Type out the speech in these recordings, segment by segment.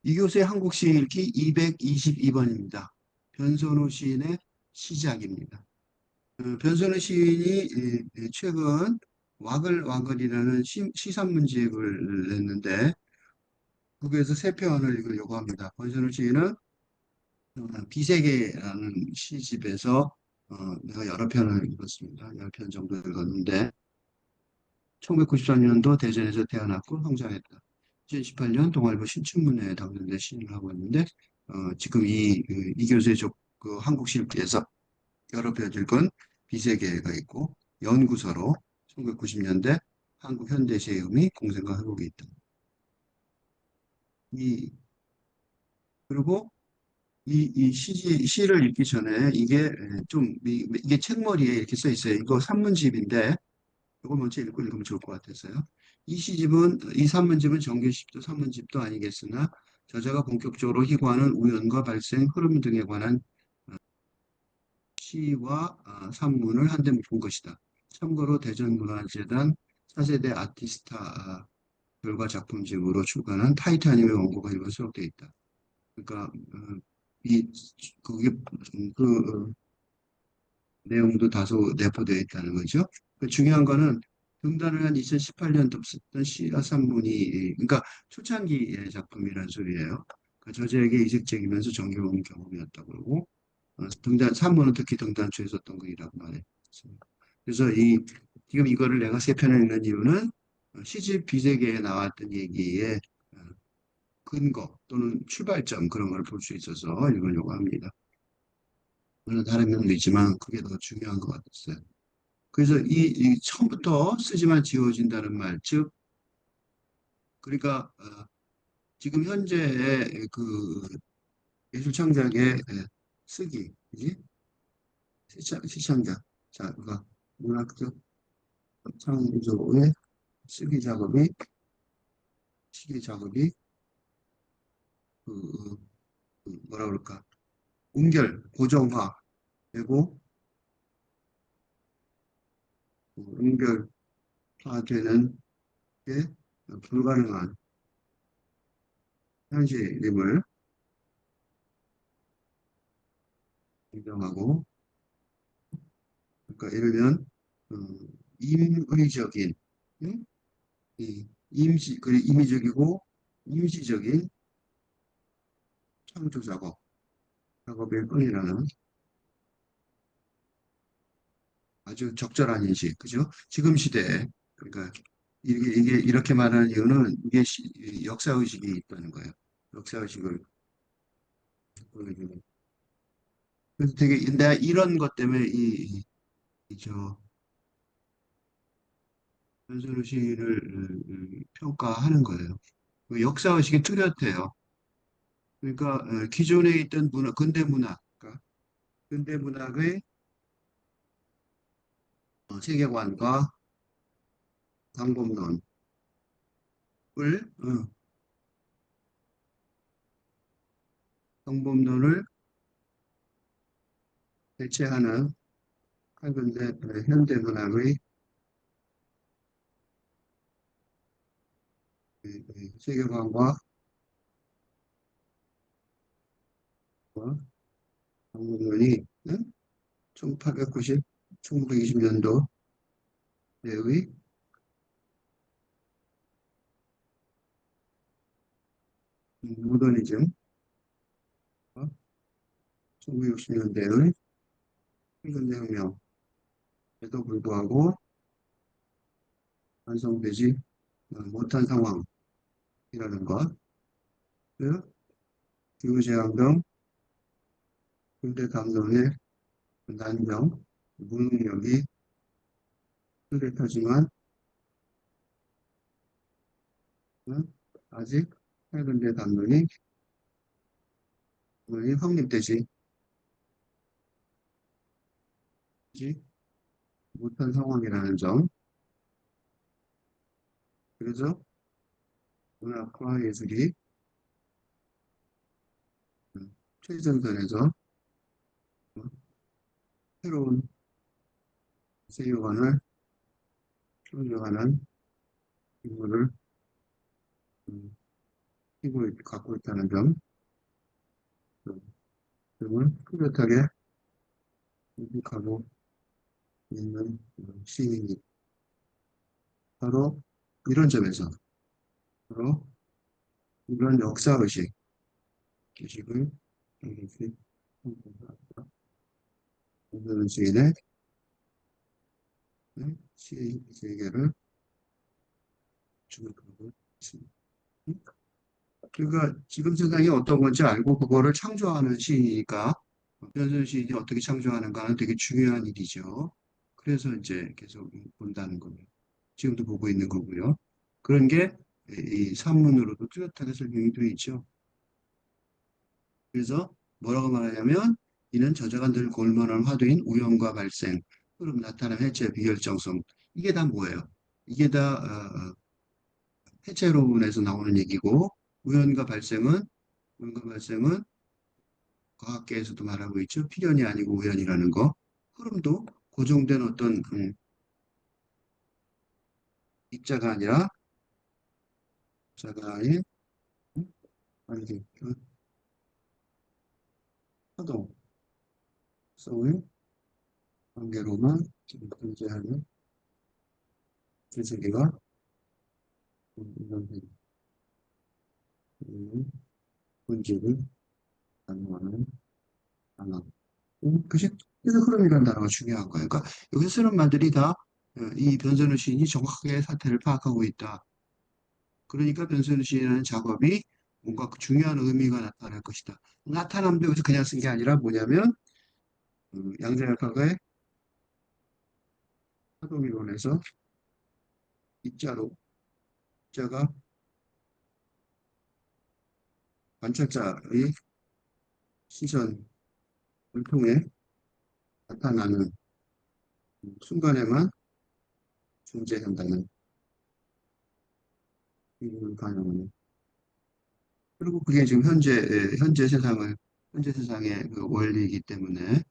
이교수의 한국 시 읽기 222번입니다. 변선우 시인의 시작입니다. 변선우 시인이 최근 와글와글이라는 시산문집을 냈는데 거기에서 세 편을 읽으려고 합니다. 변선우 시인은 비세계라는 시집에서 내가 여러 편을 읽었습니다. 10편 정도 읽었는데 1994년도 대전에서 태어났고 성장했다. 2018년 동아일보 신춘문예에 당선된 시인을 하고 있는데 지금 이 교수의 그 한국 실기에서 여러 편 읽은 비세계가 있고 연구서로 1990년대 한국 현대시의 의미 공생과 회복이 있다. 이 그리고 이 시를 읽기 전에 이게 좀 이게 책머리에 이렇게 써 있어요. 이거 산문집인데 이걸 먼저 읽고 읽으면 좋을 것 같아서요. 이 산문집은 정규집도 산문집도 아니겠으나 저자가 본격적으로 희구하는 우연과 발생, 흐름 등에 관한 시와 산문을 한데 묶은 것이다. 참고로 대전문화재단 차세대 아티스타 결과 작품집으로 출간한 타이타늄의 원고가 일부 수록되어 있다. 그러니까 이 그게 내용도 다소 내포되어 있다는 거죠. 중요한 거는 등단을 한 2018년도 썼던 시라 산문이 그러니까 초창기의 작품이라는 소리예요. 저자에게 이색적이면서 정겨운 경험이었다고 그러고 등단 산문은 특히 등단초에 썼던 글이라고 말했습니다. 그래서 지금 이거를 내가 세 편을 읽는 이유는 시집 비세계에 나왔던 얘기의 어, 근거 또는 출발점 그런 걸 볼 수 있어서 읽으려고 합니다. 물론 다른 면도 있지만 그게 더 중요한 것 같았어요. 그래서 이 처음부터 쓰지만 지워진다는 말, 즉, 그러니까 지금 현재의 그 예술 창작의 쓰기, 그지? 시창작, 자, 그러니까 문학적 창조의 쓰기 작업이, 시기 작업이 그, 뭐라 그럴까, 고정화 되고 온결화되는 게 불가능한 현실임을 인정하고, 그러니까 예를 들면 어, 임의적인 응? 그리고 임의적이고 임시적인 창조 작업일 뿐이라는 아주 적절한 인식, 그죠? 지금 시대에 그러니까 이게 이렇게 말하는 이유는 이게 이 역사의식이 있다는 거예요. 역사의식을 보여주는. 그래서 되게 내가 이런 것 때문에 저 변선우 시를 평가하는 거예요. 그 역사의식이 뚜렷해요. 그러니까 기존에 있던 문화, 그러니까 근대 문학의 세계관과 방법론을 방법론을 대체하는 근대 현대 문학의 세계관과 방법론이 1890, 1920년도 의 모더니즘과 1960년대의 현대혁명에도 불구하고 완성되지 못한 상황이라는 것, 그 기후재앙 등 근대 감론의 난정, 무능력이 뚜렷하지만 아직 최근대 감론이 확립되지 못한 상황이라는 점. 그래서 문학과 예술이 최전선에서 새로운 세계관을 표현하는 인물을 음, 힘을 갖고 있다는 점을 뚜렷하게 인식하고 있는 시인이 바로 이런 점에서 바로 이런 의식을 이렇게 오늘 시인의 시의 세계를 주목하고 있습니다. 그러니까 지금 세상이 어떤 건지 알고 그거를 창조하는 시니까 변선 시인이 어떻게 창조하는가는 되게 중요한 일이죠. 그래서 이제 계속 본다는 거예요. 지금도 보고 있는 거고요. 그런 게 이 산문으로도 뚜렷하게 설명이 되어 있죠. 그래서 뭐라고 말하냐면 이는 저자가 늘 골몰한 화두인 우연과 발생, 흐름, 나타남, 해체, 비결정성 이게 다 뭐예요? 이게 다 해체론에서 나오는 얘기고 우연과 발생은 과학계에서도 말하고 있죠. 필연이 아니고 우연이라는 거. 흐름도 고정된 어떤 입자가 아니라 자가 아닌 아니 파동성의 관계로만 지금 존재하는 세계가 이런 본질을 가능하는 방향. 그래서 흐름이라는 단어가 중요한 거예요. 그러니까 여기 쓰는 말들이 다 이 변선우 시인이 정확하게 사태를 파악하고 있다. 그러니까 변선우 시인의 작업이 뭔가 그 중요한 의미가 나타날 것이다. 나타남도 여기서 그냥 쓴 게 아니라 뭐냐면 양자역학의 파동이론에서 입자로 입자가 관찰자의 시선을 통해 나타나는 순간에만 존재한다는 이론을 반영하는 그리고 그게 지금 현재 세상의 그 원리이기 때문에,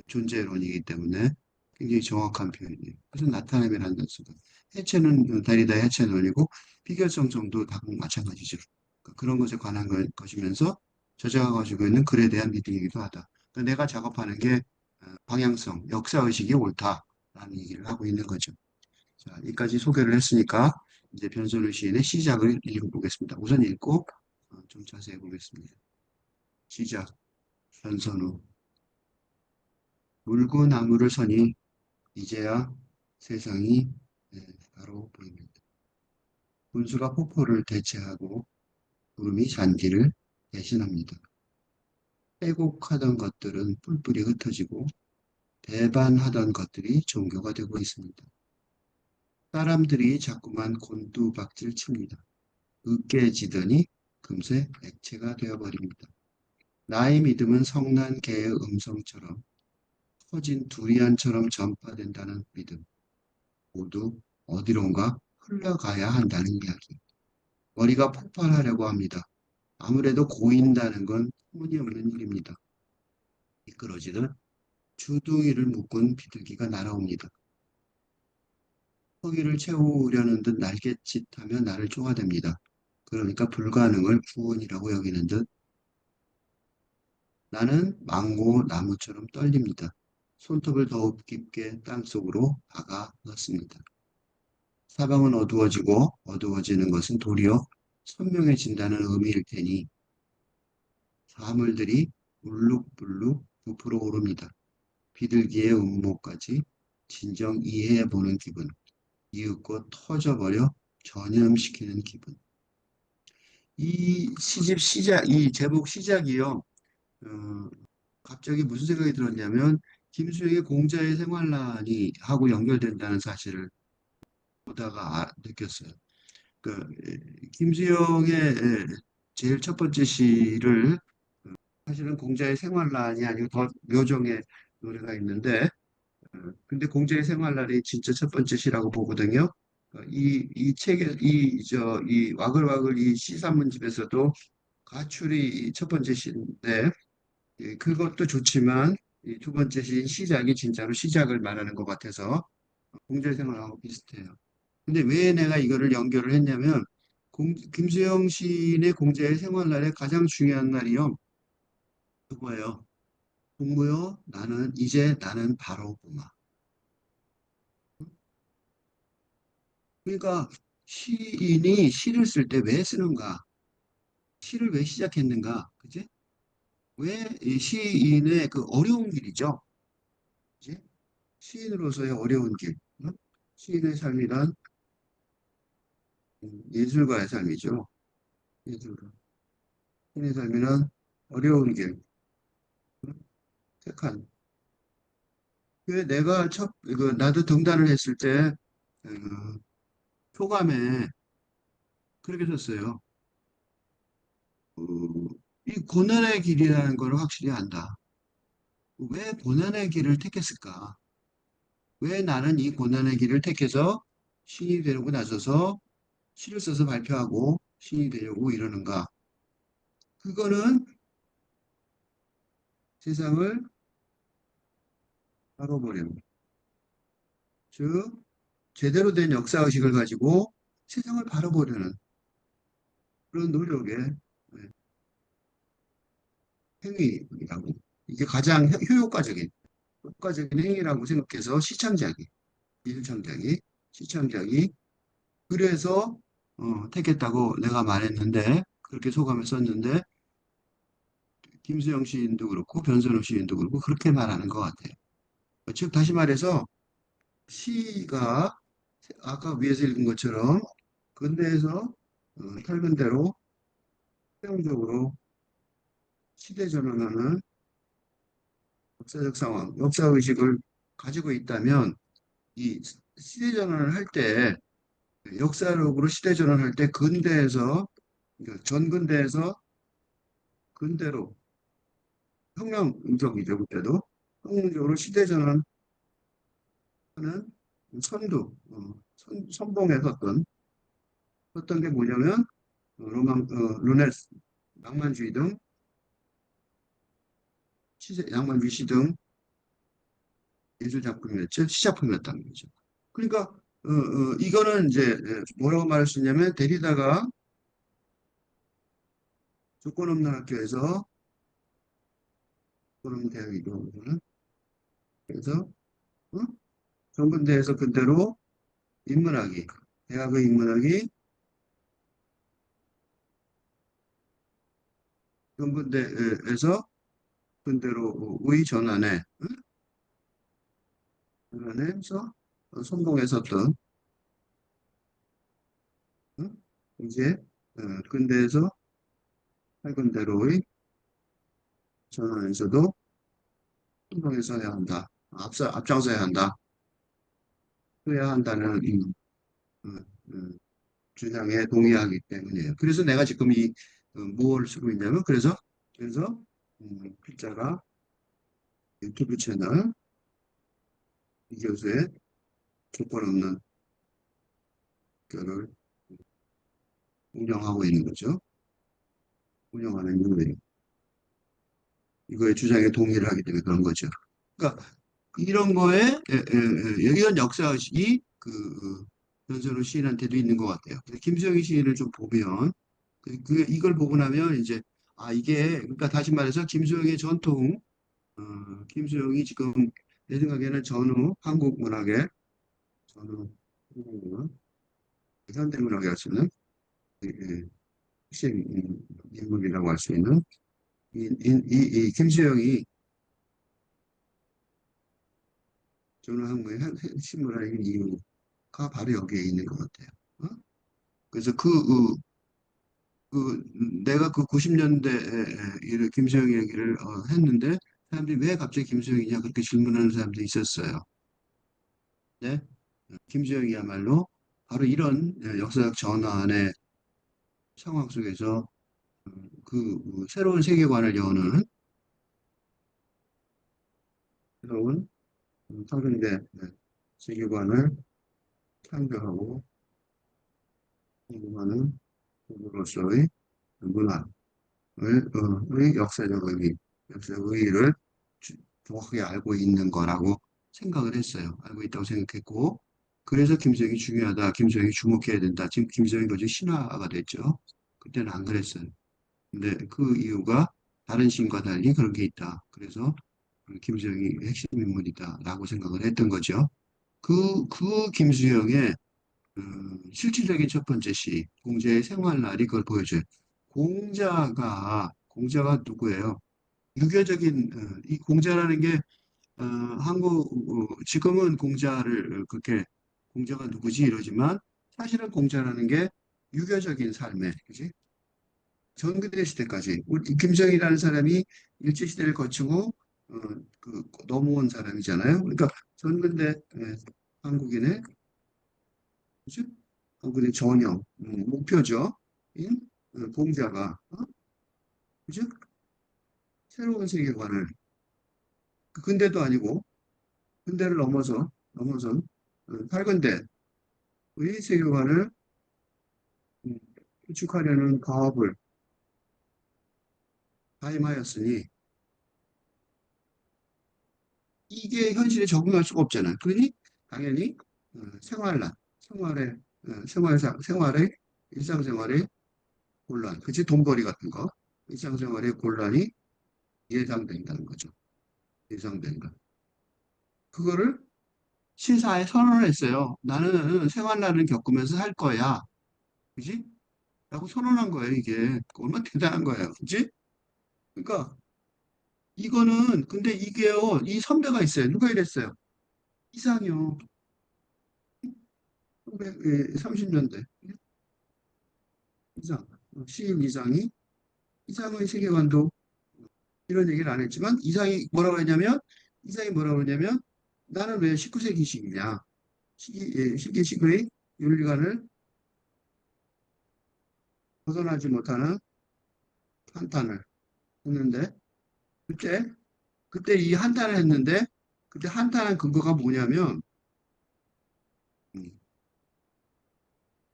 존재론이기 때문에 굉장히 정확한 표현이에요. 그래서 나타남이라는 단수가. 해체는 다리다 해체론이고, 비결성정도 다 마찬가지죠. 그러니까 그런 것에 관한 것이면서 저자가 가지고 있는 글에 대한 믿음이기도 하다. 그러니까 내가 작업하는 게 방향성, 역사의식이 옳다라는 얘기를 하고 있는 거죠. 자, 여기까지 소개를 했으니까 이제 변선우 시인의 시작을 읽어보겠습니다. 우선 읽고 좀 자세히 보겠습니다. 시작. 변선우. 물고 나무를 서니 이제야 세상이 바로 보입니다. 분수가 폭포를 대체하고 구름이 잔디를 대신합니다. 빼곡하던 것들은 뿔뿔이 흩어지고 배반하던 것들이 종교가 되고 있습니다. 사람들이 자꾸만 곤두박질 칩니다. 으깨지더니 금세 액체가 되어버립니다. 나의 믿음은 성난 개의 음성처럼 커진 두리안처럼 전파된다는 믿음. 모두 어디론가 흘러가야 한다는 이야기. 머리가 폭발하려고 합니다. 아무래도 고인다는 건 터무니없는 일입니다. 미끄러지듯 주둥이를 묶은 비둘기가 날아옵니다. 허기를 채우려는 듯 날갯짓하며 나를 쪼아댑니다. 그러니까 불가능을 구원이라고 여기는 듯 나는 망고 나무처럼 떨립니다. 손톱을 더욱 깊게 땅속으로 박아 넣습니다. 사방은 어두워지고 어두워지는 것은 도리어 선명해진다는 의미일 테니 사물들이 울룩불룩 부풀어 오릅니다. 비둘기의 음모까지 진정 이해해보는 기분, 이윽고 터져버려 전염시키는 기분. 이 시집 시작, 이 제목 시작이요. 어, 갑자기 무슨 생각이 들었냐면 김수영의 공자의 생활란이 하고 연결된다는 사실을 보다가 느꼈어요. 그 김수영의 제일 첫 번째 시를 사실은 공자의 생활란이 아니고 더 묘종의 노래가 있는데 근데 공자의 생활란이 진짜 첫 번째 시라고 보거든요. 이 책에 이 와글와글 이 시산문집에서도 가출이 첫 번째 시인데 그것도 좋지만 이 두 번째 시인 시작이 진짜로 시작을 말하는 것 같아서 공자의 생활하고 비슷해요. 근데 왜 내가 이거를 연결을 했냐면 김수영 시인의 공자의 생활날에 가장 중요한 날이요. 그거예요. 공무요, 나는, 이제 나는 바로 보마. 그러니까 시인이 시를 쓸 때 왜 쓰는가? 시를 왜 시작했는가? 그지? 왜 이 시인의 그 어려운 길이죠? 그지? 시인으로서의 어려운 길. 응? 시인의 삶이란 예술가의 삶이죠. 예술가. 시인의 삶이란 어려운 길. 응? 택한. 그 내가 나도 등단을 했을 때, 초감에 그렇게 썼어요. 어, 이 고난의 길이라는 걸 확실히 안다. 왜 고난의 길을 택했을까? 왜 나는 이 고난의 길을 택해서 신이 되려고 나서서 시를 써서 발표하고 신이 되려고 이러는가? 그거는 세상을 바로보려는, 즉, 제대로 된 역사의식을 가지고 세상을 바로보려는 그런 노력의 행위라고. 이게 가장 효과적인 행위라고 생각해서 시창작이 그래서 택했다고 내가 말했는데 그렇게 소감을 썼는데 김수영 시인도 그렇고 변선호 시인도 그렇고 그렇게 말하는 것 같아요. 즉 다시 말해서 시가 아까 위에서 읽은 것처럼 근대에서 탈근대로 수용적으로 시대 전환하는 역사적 상황, 역사의식을 가지고 있다면 이 시대 전환을 할 때, 역사적으로 시대 전환할 때 근대에서, 그러니까 전근대에서 근대로 혁명적이죠, 그때도. 혁명적으로 시대 전환하는 선봉에 섰던 게 뭐냐면, 루네스, 낭만주의 등, 낭만주의 시등 예술작품이었죠. 시작품이었다는 거죠. 그러니까, 이거는 이제 뭐라고 말할 수 있냐면, 데리다가 조건 없는 학교에서, 조건 없는 대학이죠. 그래서, 어? 전근대에서 근대로 인문학이, 대학의 인문학이 전근대에서 근대로 의 전환에서 선봉에 섰던, 어? 이제, 근대에서 할근대로의 전환에서도 선봉에 서야 한다. 앞장서야 한다. 서야 한다는 음, 음, 주장에 동의하기 때문이에요. 그래서 내가 지금 이 무엇을 쓰고 있냐면 그래서 필자가 유튜브 채널 이 교수의 조건 없는 교를 운영하고 있는 거죠. 운영하는 이유예요. 이거의 주장에 동의를 하기 때문에 그런 거죠. 그러니까 이런 거에 이런 역사의식이 변선우 시인한테도 있는 것 같아요. 김수영이 시인을 좀 보면 이걸 보고 나면 이제 이게 그러니까 다시 말해서 김수영의 김수영이 지금 내 생각에는 한국 문학의 전후 한국 문학, 현대문학에 할 수 있는 핵심 인물이라고 할 수 있는 이 김수영이 전후 한국의 핵심 문학의 이유가 바로 여기에 있는 것 같아요. 어? 그래서 내가 그 90년대 김수영 얘기를 했는데 사람들이 왜 갑자기 김수영이냐 그렇게 질문하는 사람도 있었어요. 네? 김수영이야말로 바로 이런 역사적 전환의 상황 속에서 새로운 세계관을 여는 새로운 상근대 세계관을 창조하고 공부하는 공부로서의 문화의 역사적 의의를 정확하게 알고 있는 거라고 생각을 했어요. 알고 있다고 생각했고, 그래서 김수영이 중요하다. 김수영이 주목해야 된다. 지금 김수영이 거의 신화가 됐죠. 그때는 안 그랬어요. 근데 그 이유가 다른 신과 달리 그런 게 있다. 그래서 김수영이 핵심 인물이다라고 생각을 했던 거죠. 그 김수영의 실질적인 첫 번째 시, 공자의 생활날이 그걸 보여줘요. 공자가 누구예요? 유교적인, 이 공자라는 게, 지금은 공자를 그렇게, 공자가 누구지 이러지만, 사실은 공자라는 게 유교적인 삶에, 그지? 전국대 시대까지 우리 김정일이라는 사람이 일제시대를 거치고 넘어온 사람이잖아요. 그러니까 전근대 한국인의 그죠? 한국인의 전형 목표죠. 인 공자가 그죠? 새로운 세계관을 그 근대도 아니고 근대를 넘어선 팔근대의 세계관을 음, 구축하려는 가업을 가임하였으니 이게 현실에 적응할 수가 없잖아요. 그러니 당연히 생활의 생활의 일상생활의 곤란, 그치? 돈벌이 같은 거, 일상생활의 곤란이 예상된다는 거죠. 예상된다. 그거를 시사에 선언을 했어요. 나는 생활난을 겪으면서 살 거야. 그지? 라고 선언한 거예요, 이게. 얼마나 대단한 거예요. 그지? 그러니까 이거는 근데 이게요. 이 선배가 있어요. 누가 이랬어요? 이상이요. 30년대 이상. 시인 이상의 세계관도 이런 얘기를 안 했지만 이상이 뭐라고 했냐면 나는 왜 19세기식이냐. 시기식의 윤리관을 벗어나지 못하는 한탄을 했는데 그때 그때 이 한탄을 했는데 그때 한탄한 근거가 뭐냐면 음,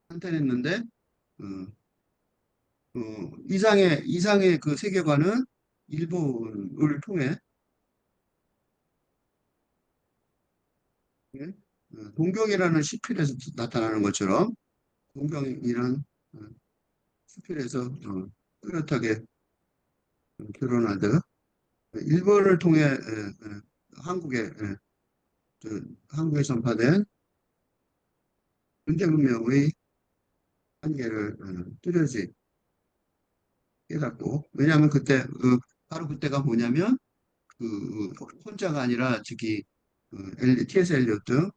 한탄했는데 어, 이상의 그 세계관은 일본을 통해 예? 동경이라는 시필에서 나타나는 것처럼 동경이란 어, 시필에서 뚜렷하게 드러나듯 일본을 통해 한국에 전파된 근대 문명의 한계를 뚜렷이 깨닫고 왜냐하면 바로 그때가 뭐냐면 혼자가 아니라 저기 T.S. 엘리엇 등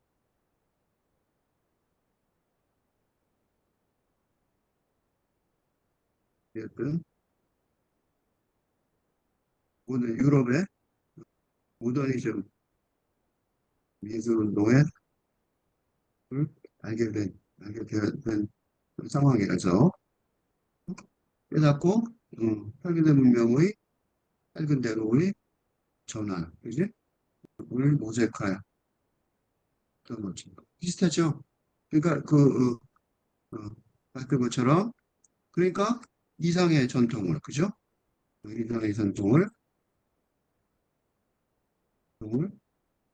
어떤 오늘 유럽의 모더니즘 미술운동에 알게 된 상황이라서 깨닫고 팔근대 문명의 팔근대로의 전환, 그지? 을 모색하였던 거죠. 비슷하죠? 그러니까 그것처럼 그러니까 이상의 전통을, 그죠? 이상의 전통을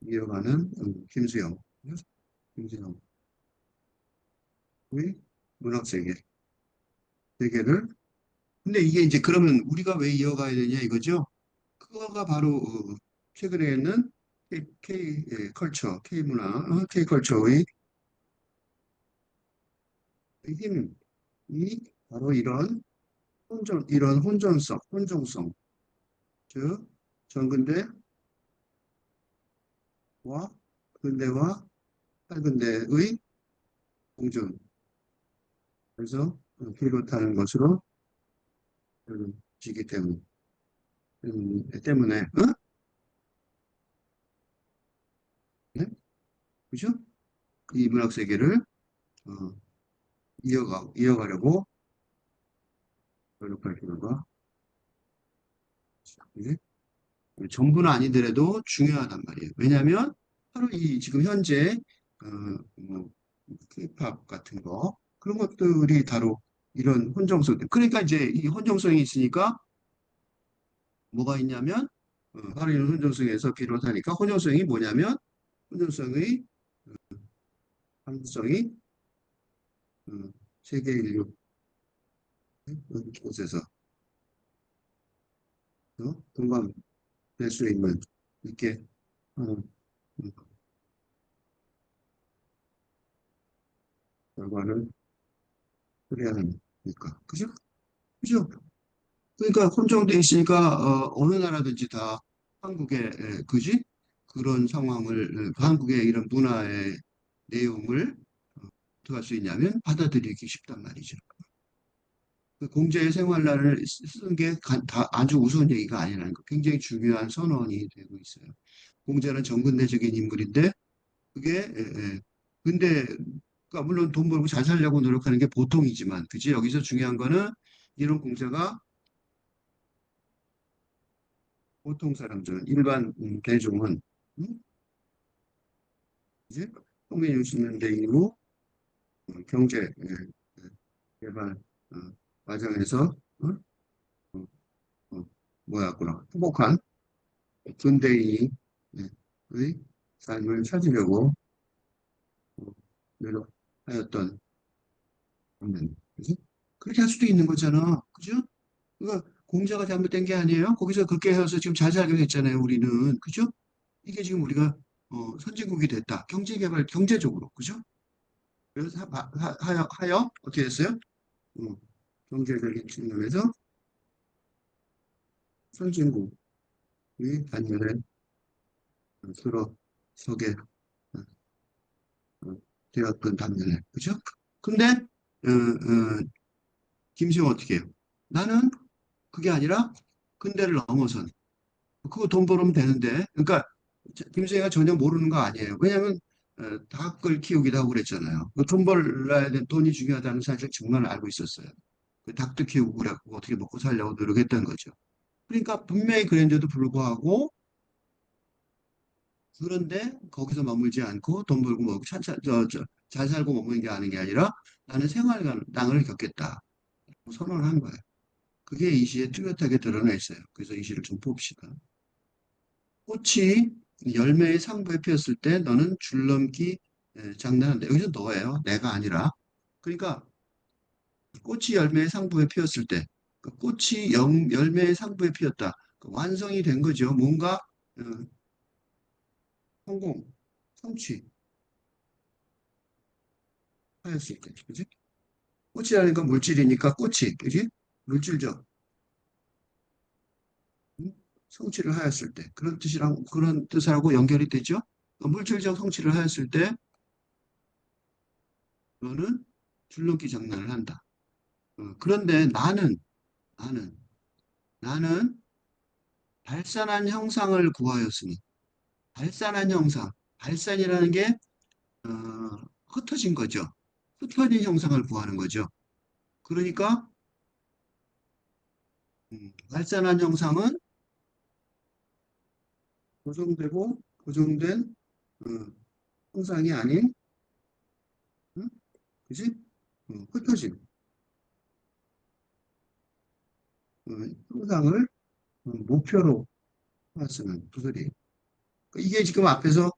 이어가는 김수영의 문학 세계를 근데 이게 이제 그러면 우리가 왜 이어가야 되냐 이거죠? 그거가 바로 최근에는 K 문화, K 컬처의 힘이 바로 이런 혼종성, 즉 전근대와 근대와 탈근대의 공존, 그래서 비롯하는 것으로 지기 때문에, 네? 그죠? 이 문학 세계를 어, 이어가려고 노력할 필요가 네? 전부는 아니더라도 중요하단 말이에요. 왜냐하면 바로 이 지금 현재 어, 뭐 K-팝 같은 거 그런 것들이 바로 이런 혼정성. 그러니까 이제 이 혼정성이 있으니까 뭐가 있냐면 바로 이런 혼정성에서 비롯하니까 혼정성이 뭐냐면 혼정성의 항구성이 세계 인류 곳에서 공감될 수 있는 있게 하는 결과를 초래하는 니까 그죠? 그죠? 그러니까 혼종돼 있으니까 어느 나라든지 다 한국의 그지? 그런 상황을 한국의 이런 문화의 내용을 어떻게 할 수 있냐면 받아들이기 쉽단 말이죠. 그 공자의 생활란을 쓰는 게 다 아주 우스운 얘기가 아니라는 거. 굉장히 중요한 선언이 되고 있어요. 공자는 정근대적인 인물인데 그게 근데 그러니까 물론 돈 벌고 잘 살려고 노력하는 게 보통이지만 그지? 여기서 중요한 거는 이런 공자가 보통 사람들은 일반 대중은 음? 이제 평균 60년대 이후 경제 개발 어, 과정에서 어, 어, 뭐였구나 행복한 근대인의 삶을 찾으려고 어, 노력하였던 장면. 그지? 그렇게 할 수도 있는 거잖아. 그죠? 그러니까 공자가 잘못된 게 아니에요. 거기서 그렇게 해서 지금 잘 살게 됐잖아요. 우리는. 그죠? 이게 지금 우리가 선진국이 됐다. 경제개발, 경제적으로. 그죠? 그래서 하여 어떻게 됐어요? 어, 경제적인 측면에서 선진국이 단연에 들어서게 어, 되었던 단면에. 그죠? 근데, 김수영 어떻게 해요? 나는 그게 아니라 근대를 넘어선 그거 돈 벌으면 되는데 그러니까 김수영이가 전혀 모르는 거 아니에요. 왜냐하면 닭을 키우기도 하고 그랬잖아요. 그돈 벌어야 돼 돈이 중요하다는 사실 정말 알고 있었어요. 그 닭도 키우고 그래갖고 어떻게 먹고 살려고 노력했던 거죠. 그러니까 분명히 그랬는데도 불구하고 그런데 거기서 머물지 않고 돈 벌고 뭐 잘 살고 머무는 게 아닌 게 아니라 나는 생활난을 겪겠다. 선언을 한 거예요. 그게 이 시에 뚜렷하게 드러나 있어요. 그래서 이 시를 좀 봅시다. 꽃이 열매의 상부에 피었을 때 너는 줄넘기 장난한다. 여기서 너예요. 내가 아니라. 그러니까 꽃이 열매의 상부에 피었을 때, 그 꽃이 열매의 상부에 피었다. 그 완성이 된 거죠. 뭔가 어, 성공, 성취하였을 때, 그지? 꽃이라는 건 물질이니까 꽃이, 그지? 물질적 음? 성취를 하였을 때, 그런 뜻이랑 그런 뜻하고 연결이 되죠. 물질적 성취를 하였을 때, 너는 줄넘기 장난을 한다. 그런데 나는, 나는 발산한 형상을 구하였으니, 발산한 형상, 발산이라는 게, 어, 흩어진 거죠. 흩어진 형상을 구하는 거죠. 그러니까, 발산한 형상은 고정되고, 고정된, 어, 형상이 아닌, 응? 그지? 흩어진, 어, 형상을 목표로 하였으면 그 소리. 이게 지금 앞에서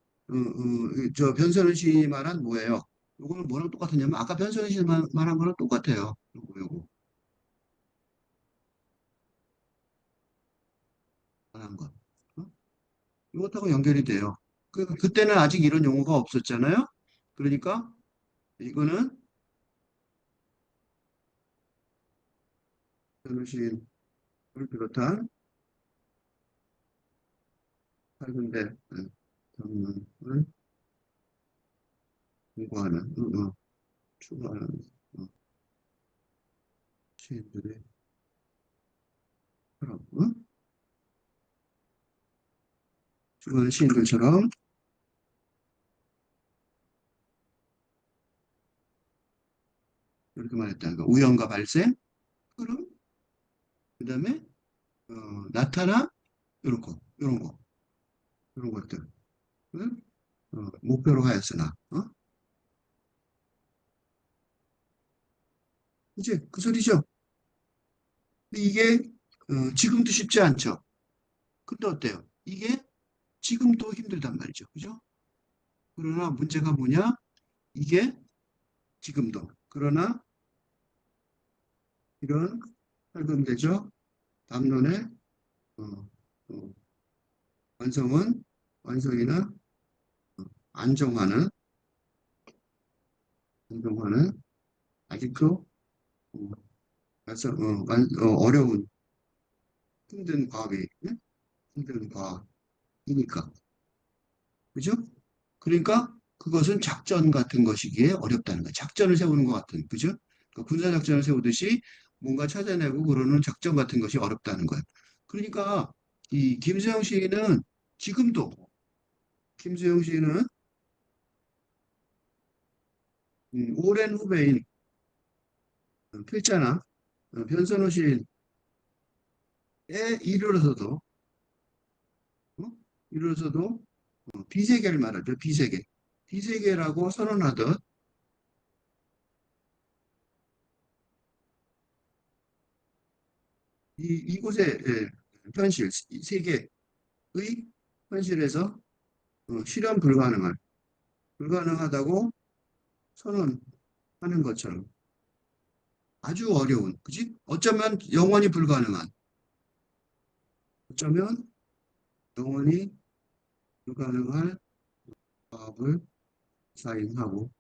저 변선우 씨 말한 뭐예요? 요거는 뭐랑 똑같으냐면 아까 변선우 씨 말한 거랑 똑같아요. 요거 말한 거. 어? 이것하고 연결이 돼요. 그때는 아직 이런 용어가 없었잖아요. 그러니까 이거는 변선우 씨를 비롯한 살근대 경륜을 공부하는 추구하는 어, 시인들의 사람, 추구하는 시인들처럼 이렇게 말했다는 거. 우연과 발생, 흐름, 그다음에 나타나 이런 거, 이런 거, 이런 것들. 목표로 하였으나, 이제 그 소리죠. 근데 이게 지금도 쉽지 않죠. 근데 어때요? 이게 지금도 힘들단 말이죠. 그죠? 그러나 문제가 뭐냐? 이게 지금도. 그러나 이런 철근대죠. 담론의 어, 어, 완성은 완성이나 안정화는 안정화는 아직도 어, 어려운 힘든 과학이 응? 힘든 과학이니까 그죠? 그러니까 그것은 작전 같은 것이기에 어렵다는 거예요. 작전을 세우는 것 같은 그죠? 그러니까 군사 작전을 세우듯이 뭔가 찾아내고 그러는 작전 같은 것이 어렵다는 거예요. 그러니까 이 김수영 씨는 지금도 김수영 씨는 오랜 후배인 필자나 변선호 씨에 이르러서도 어? 이르러서도 비세계를 말하죠. 비세계. 비세계라고 선언하듯 이곳의 현실, 이 세계의 현실에서 실현 불가능하다고 선언하는 것처럼 아주 어려운, 그지? 어쩌면 영원히 불가능한, 어쩌면 영원히 불가능할 과업을 사인하고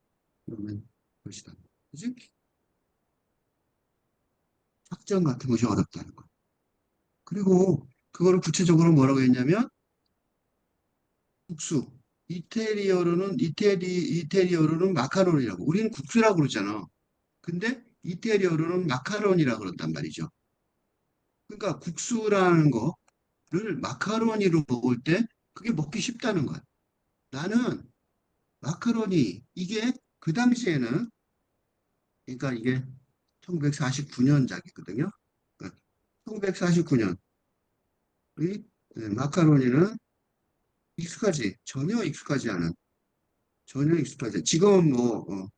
그러는 것이다. 그지? 작전 같은 것이 어렵다는 거. 그리고 그거를 구체적으로 뭐라고 했냐면 국수. 이태리어로는 마카로니라고. 우리는 국수라고 그러잖아. 근데 이태리어로는 마카로니라고 그런단 말이죠. 그러니까 국수라는 거를 마카로니로 먹을 때 그게 먹기 쉽다는 거야. 나는 마카로니 이게 그 당시에는 그러니까 이게 1949년작이거든요. 1949년의 마카로니는 전혀 익숙하지. 지금은 뭐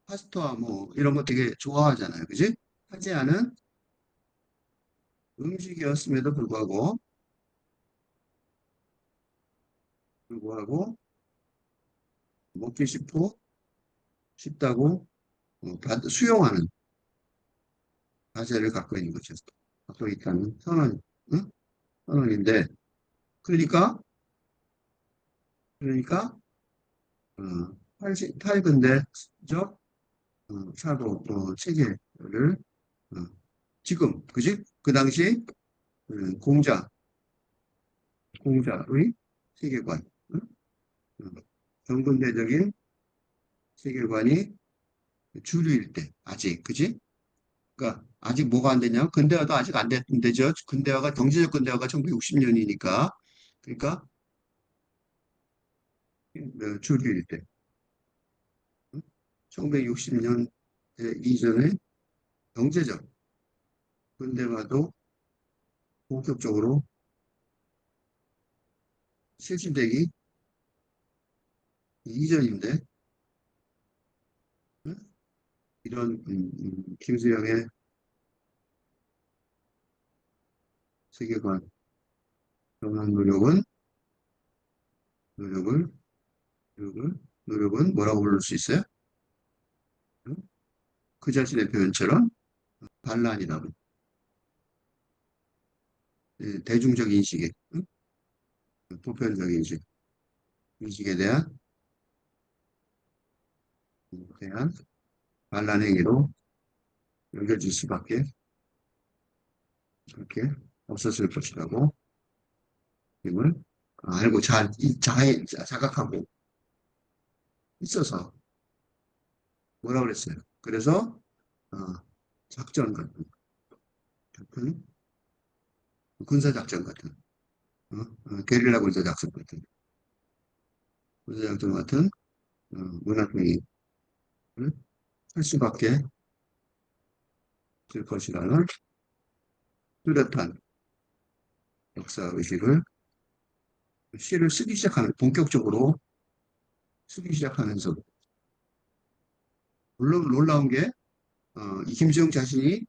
파스타 뭐 이런 거 되게 좋아하잖아요. 그지? 하지 않은 음식이었음에도 불구하고 먹기 쉽다고 수용하는 자세를 갖고 있는 거죠. 갖고 있다는 응? 선언인데, 그러니까, 그러니까, 8근대적 사도 체계를, 어, 지금, 그지? 그 당시 공자의 세계관, 응? 어, 정근대적인 세계관이 주류일 때, 아직, 그지? 그러니까 아직 뭐가 안 되냐? 근대화도 아직 안 됐죠. 경제적 근대화가 1960년이니까. 그러니까 주류일 때. 1960년 이전에 경제적 근대화도 본격적으로 실시되기 이전인데 응? 이런 김수영의 세계관 그런 노력을 노력을 노력은 뭐라고 부를 수 있어요? 응? 그 자신의 표현처럼 반란이라고 대중적 인식에 응? 보편적 인식에 대한 반란 행위로 여겨질 수밖에 그렇게 없었을 것이라고 임을 알고 자각하고 있어서 뭐라 그랬어요. 그래서 어, 작전 같은 군사 작전 같은 게릴라 군사 작전 같은 문학 행위를 할 수밖에 없을 것이라는 뚜렷한 역사 의식을 시를 쓰기 시작하는 본격적으로 쓰기 시작하면서 물론 놀라운 게 이 김수영 자신이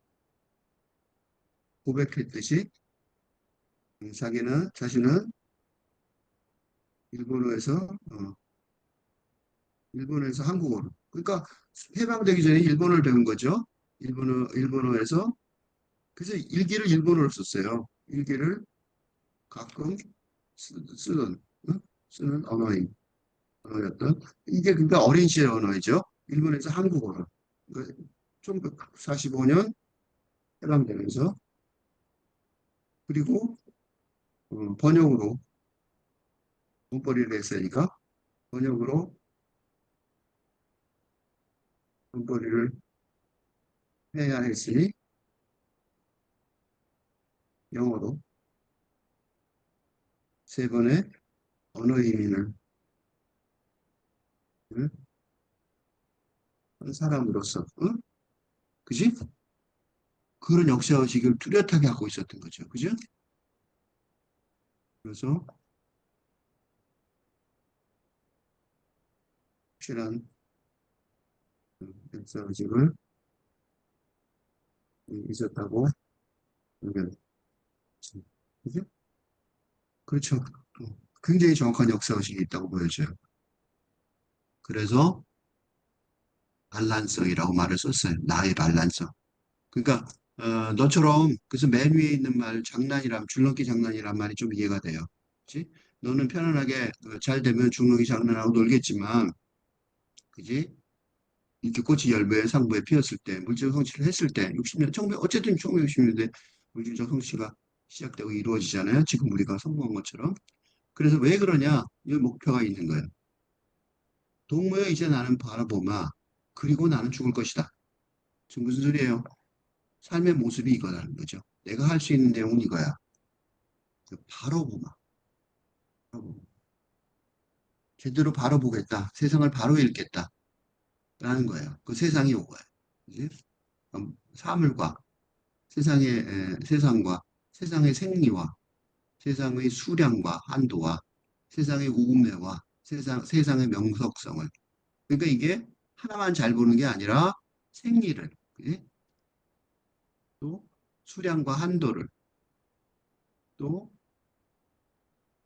고백했듯이 자신은 일본어에서 일본에서 한국어로. 그러니까 해방되기 전에 일본어를 배운 거죠. 일본어에서. 그래서 일기를 일본어로 썼어요. 일기를 가끔 쓰는, 응? 쓰는 언어였던. 이게 그러니까 어린 시절 언어이죠. 일본에서 한국어로. 그러니까 1945년 해방되면서, 그리고 번역으로 문벌이를 했으니까 번역으로 문벌이를 해야 했으니 영어로 세 번의 언어 이민을 응? 한 사람으로서, 응? 그지? 그런 역사의식을 뚜렷하게 갖고 있었던 거죠. 그죠? 그래서 확실한 역사의식을 있었다고 보면, 그죠? 그렇죠. 굉장히 정확한 역사의식이 있다고 보여져요. 그래서 반란성이라고 말을 썼어요. 나의 반란성. 그러니까 너처럼 그래서 맨 위에 있는 말 장난이란 줄넘기 장난이란 말이 좀 이해가 돼요. 그렇지? 너는 편안하게 잘 되면 줄넘기 장난하고 놀겠지만, 그지? 이렇게 꽃이 열매에 상부에 피었을 때 물질 성취를 했을 때 60년, 1 9 어쨌든 1960년대 물질적 성취가 시작되고 이루어지잖아요. 지금 우리가 성공한 것처럼. 그래서 왜 그러냐? 이 목표가 있는 거예요. 동무여 이제 나는 바라보마. 그리고 나는 죽을 것이다. 지금 무슨 소리예요? 삶의 모습이 이거라는 거죠. 내가 할 수 있는 내용은 이거야. 바로 보마. 바로 보마. 제대로 바로 보겠다. 세상을 바로 읽겠다. 라는 거예요. 그 세상이 온 거예요. 그지? 사물과 세상과 세상의 생리와 세상의 수량과 한도와 세상의 우매와 세상의 명석성을. 그러니까 이게 하나만 잘 보는 게 아니라 생리를, 그지? 또 수량과 한도를, 또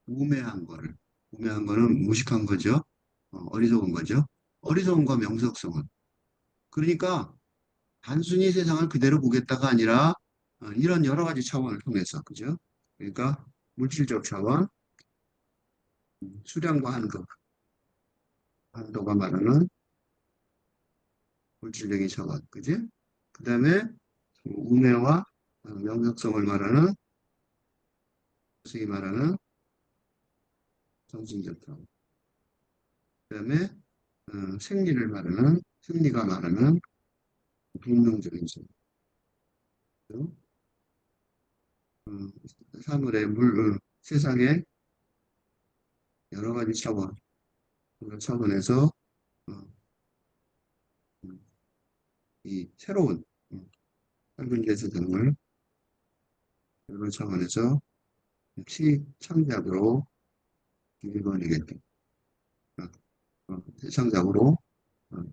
우매한 거를. 우매한 거는 무식한 거죠. 어리석은 거죠. 어리석은과 명석성은. 그러니까 단순히 세상을 그대로 보겠다가 아니라 이런 여러 가지 차원을 통해서, 그죠? 그러니까 물질적 차원, 수량과 한도가 말하는 물질적인 차원, 그지? 그 다음에 우매와 명석성을 말하는, 소위 말하는 정신적 차원. 그 다음에 생리를 말하는, 생리가 말하는 본능적인 차원. 사물의 세상의 여러 가지 차원, 그런 차원에서 어, 음, 이 새로운 삶은 제세상을 여러 차원에서 창작으로 일궈내겠다. 창작으로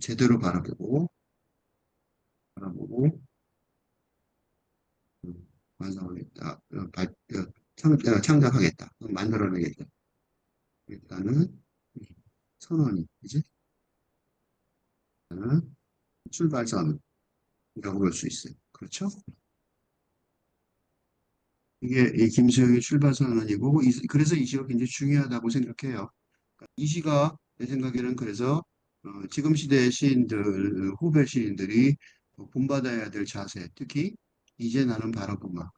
제대로 바라보고 완성하겠다. 창작하겠다. 만들어내겠다. 일단은 선언이, 이제 출발선이라고 볼 수 있어요. 그렇죠? 이게 이 김수영의 출발선언이고, 그래서 이 시가 굉장히 중요하다고 생각해요. 이 시가 내 생각에는 그래서 지금 시대의 시인들, 후배 시인들이 본받아야 될 자세, 특히 이제 나는 바라보마.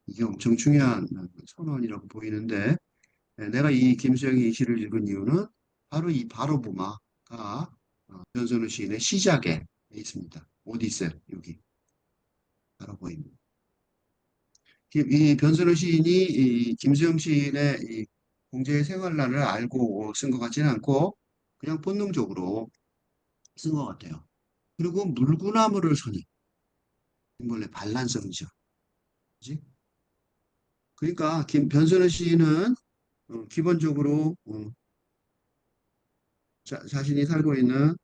이게 엄청 중요한 선언이라고 보이는데, 내가 이 김수영의 이 시를 읽은 이유는 바로 이 바라보마가 변선우 시인의 시작에 있습니다. 어디 있어요? 여기 바라보입니다. 이 변선우 시인이 이 김수영 시인의 이 공자의 생활란을 알고 쓴 것 같지는 않고 그냥 본능적으로 쓴 것 같아요. 그리고 물구나무를 서니 원래 반란성이죠. 그지? 그러니까 변선우 시인은 기본적으로 자신이 살고 있는,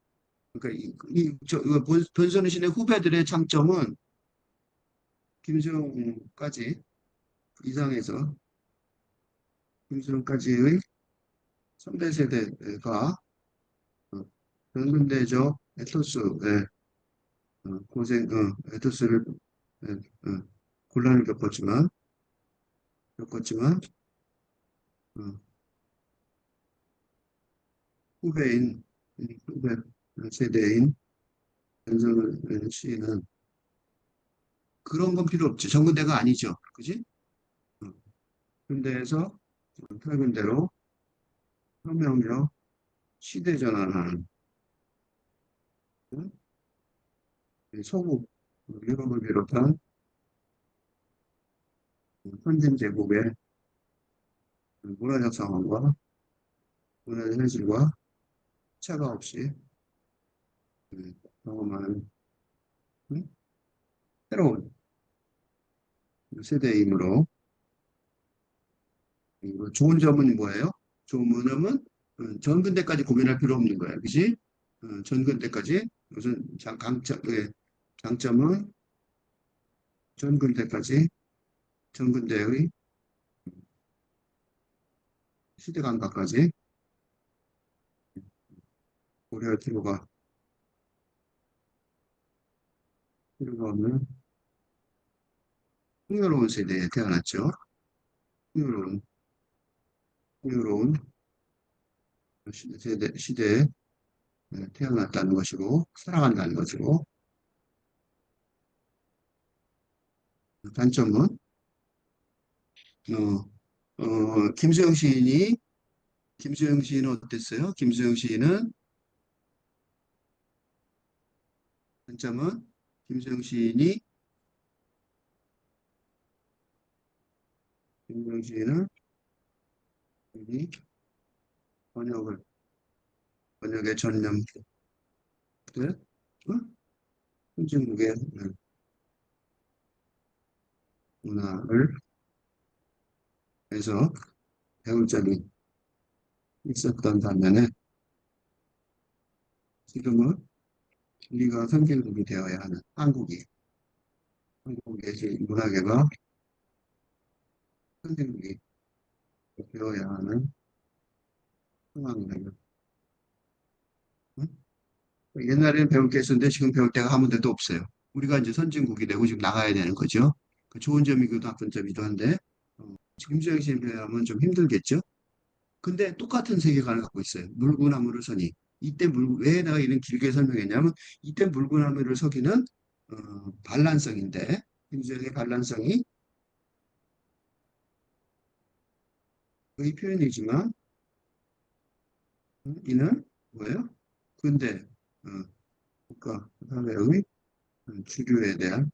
그러니까 이거 변선우 시인의 후배들의 장점은 김수영까지 이상해서 김수영까지의 선배 세대가 전근대죠. 에토스, 예, 에토스를, 예, 곤란을 겪었지만, 어, 후배인, 후배 세대인 변성을 씨는 그런 건 필요 없지. 전근대가 아니죠. 그지? 어, 군대에서 탈군대로 혁명력, 시대전환하는 응? 이 소국, 유럽을 비롯한 선진 제국의 문화적 상황과 문화적 현실과 차가 없이 경험하는 응? 새로운 세대이므로 이거 좋은 점은 뭐예요? 좋은 점은 전근대까지 고민할 필요 없는 거야. 그지? 전근대까지 무슨 장점은 전근대까지 전근대의 시대 감각까지 고려할 필요가 없는 풍요로운 세대에 태어났죠. 풍요로운 풍요로운 시대에 태어났다는 것이고 살아간다는 것이고 단점은 김수영 시인이 김수영 시인은 어땠어요? 김수영 시인은 단점은 김수영 시인이 김수영 시인은 이 번역을 번역에 전념돼 선진국의 문화를 해서 배울 점이 있었던 반면에 지금은 우리가 선진국이 되어야 하는 한국의 문화계가 선진국이 되어야 하는 상황이에요. 응? 옛날에는 배울 게 있었는데 지금 배울 때가 아무 데도 없어요. 우리가 이제 선진국이 되고 지금 나가야 되는 거죠. 그 좋은 점이기도 나쁜 점이기도 한데 지금 수행시에 비하면 좀 힘들겠죠. 근데 똑같은 세계관을 갖고 있어요. 물구나무를 서니. 왜 내가 이런 길게 설명했냐면 이때 물구나무를 서기는 반란성인데 김수영의 반란성이 의 표현이지만 이는 뭐예요? 근대 어, 국가 사회의 주류에 대한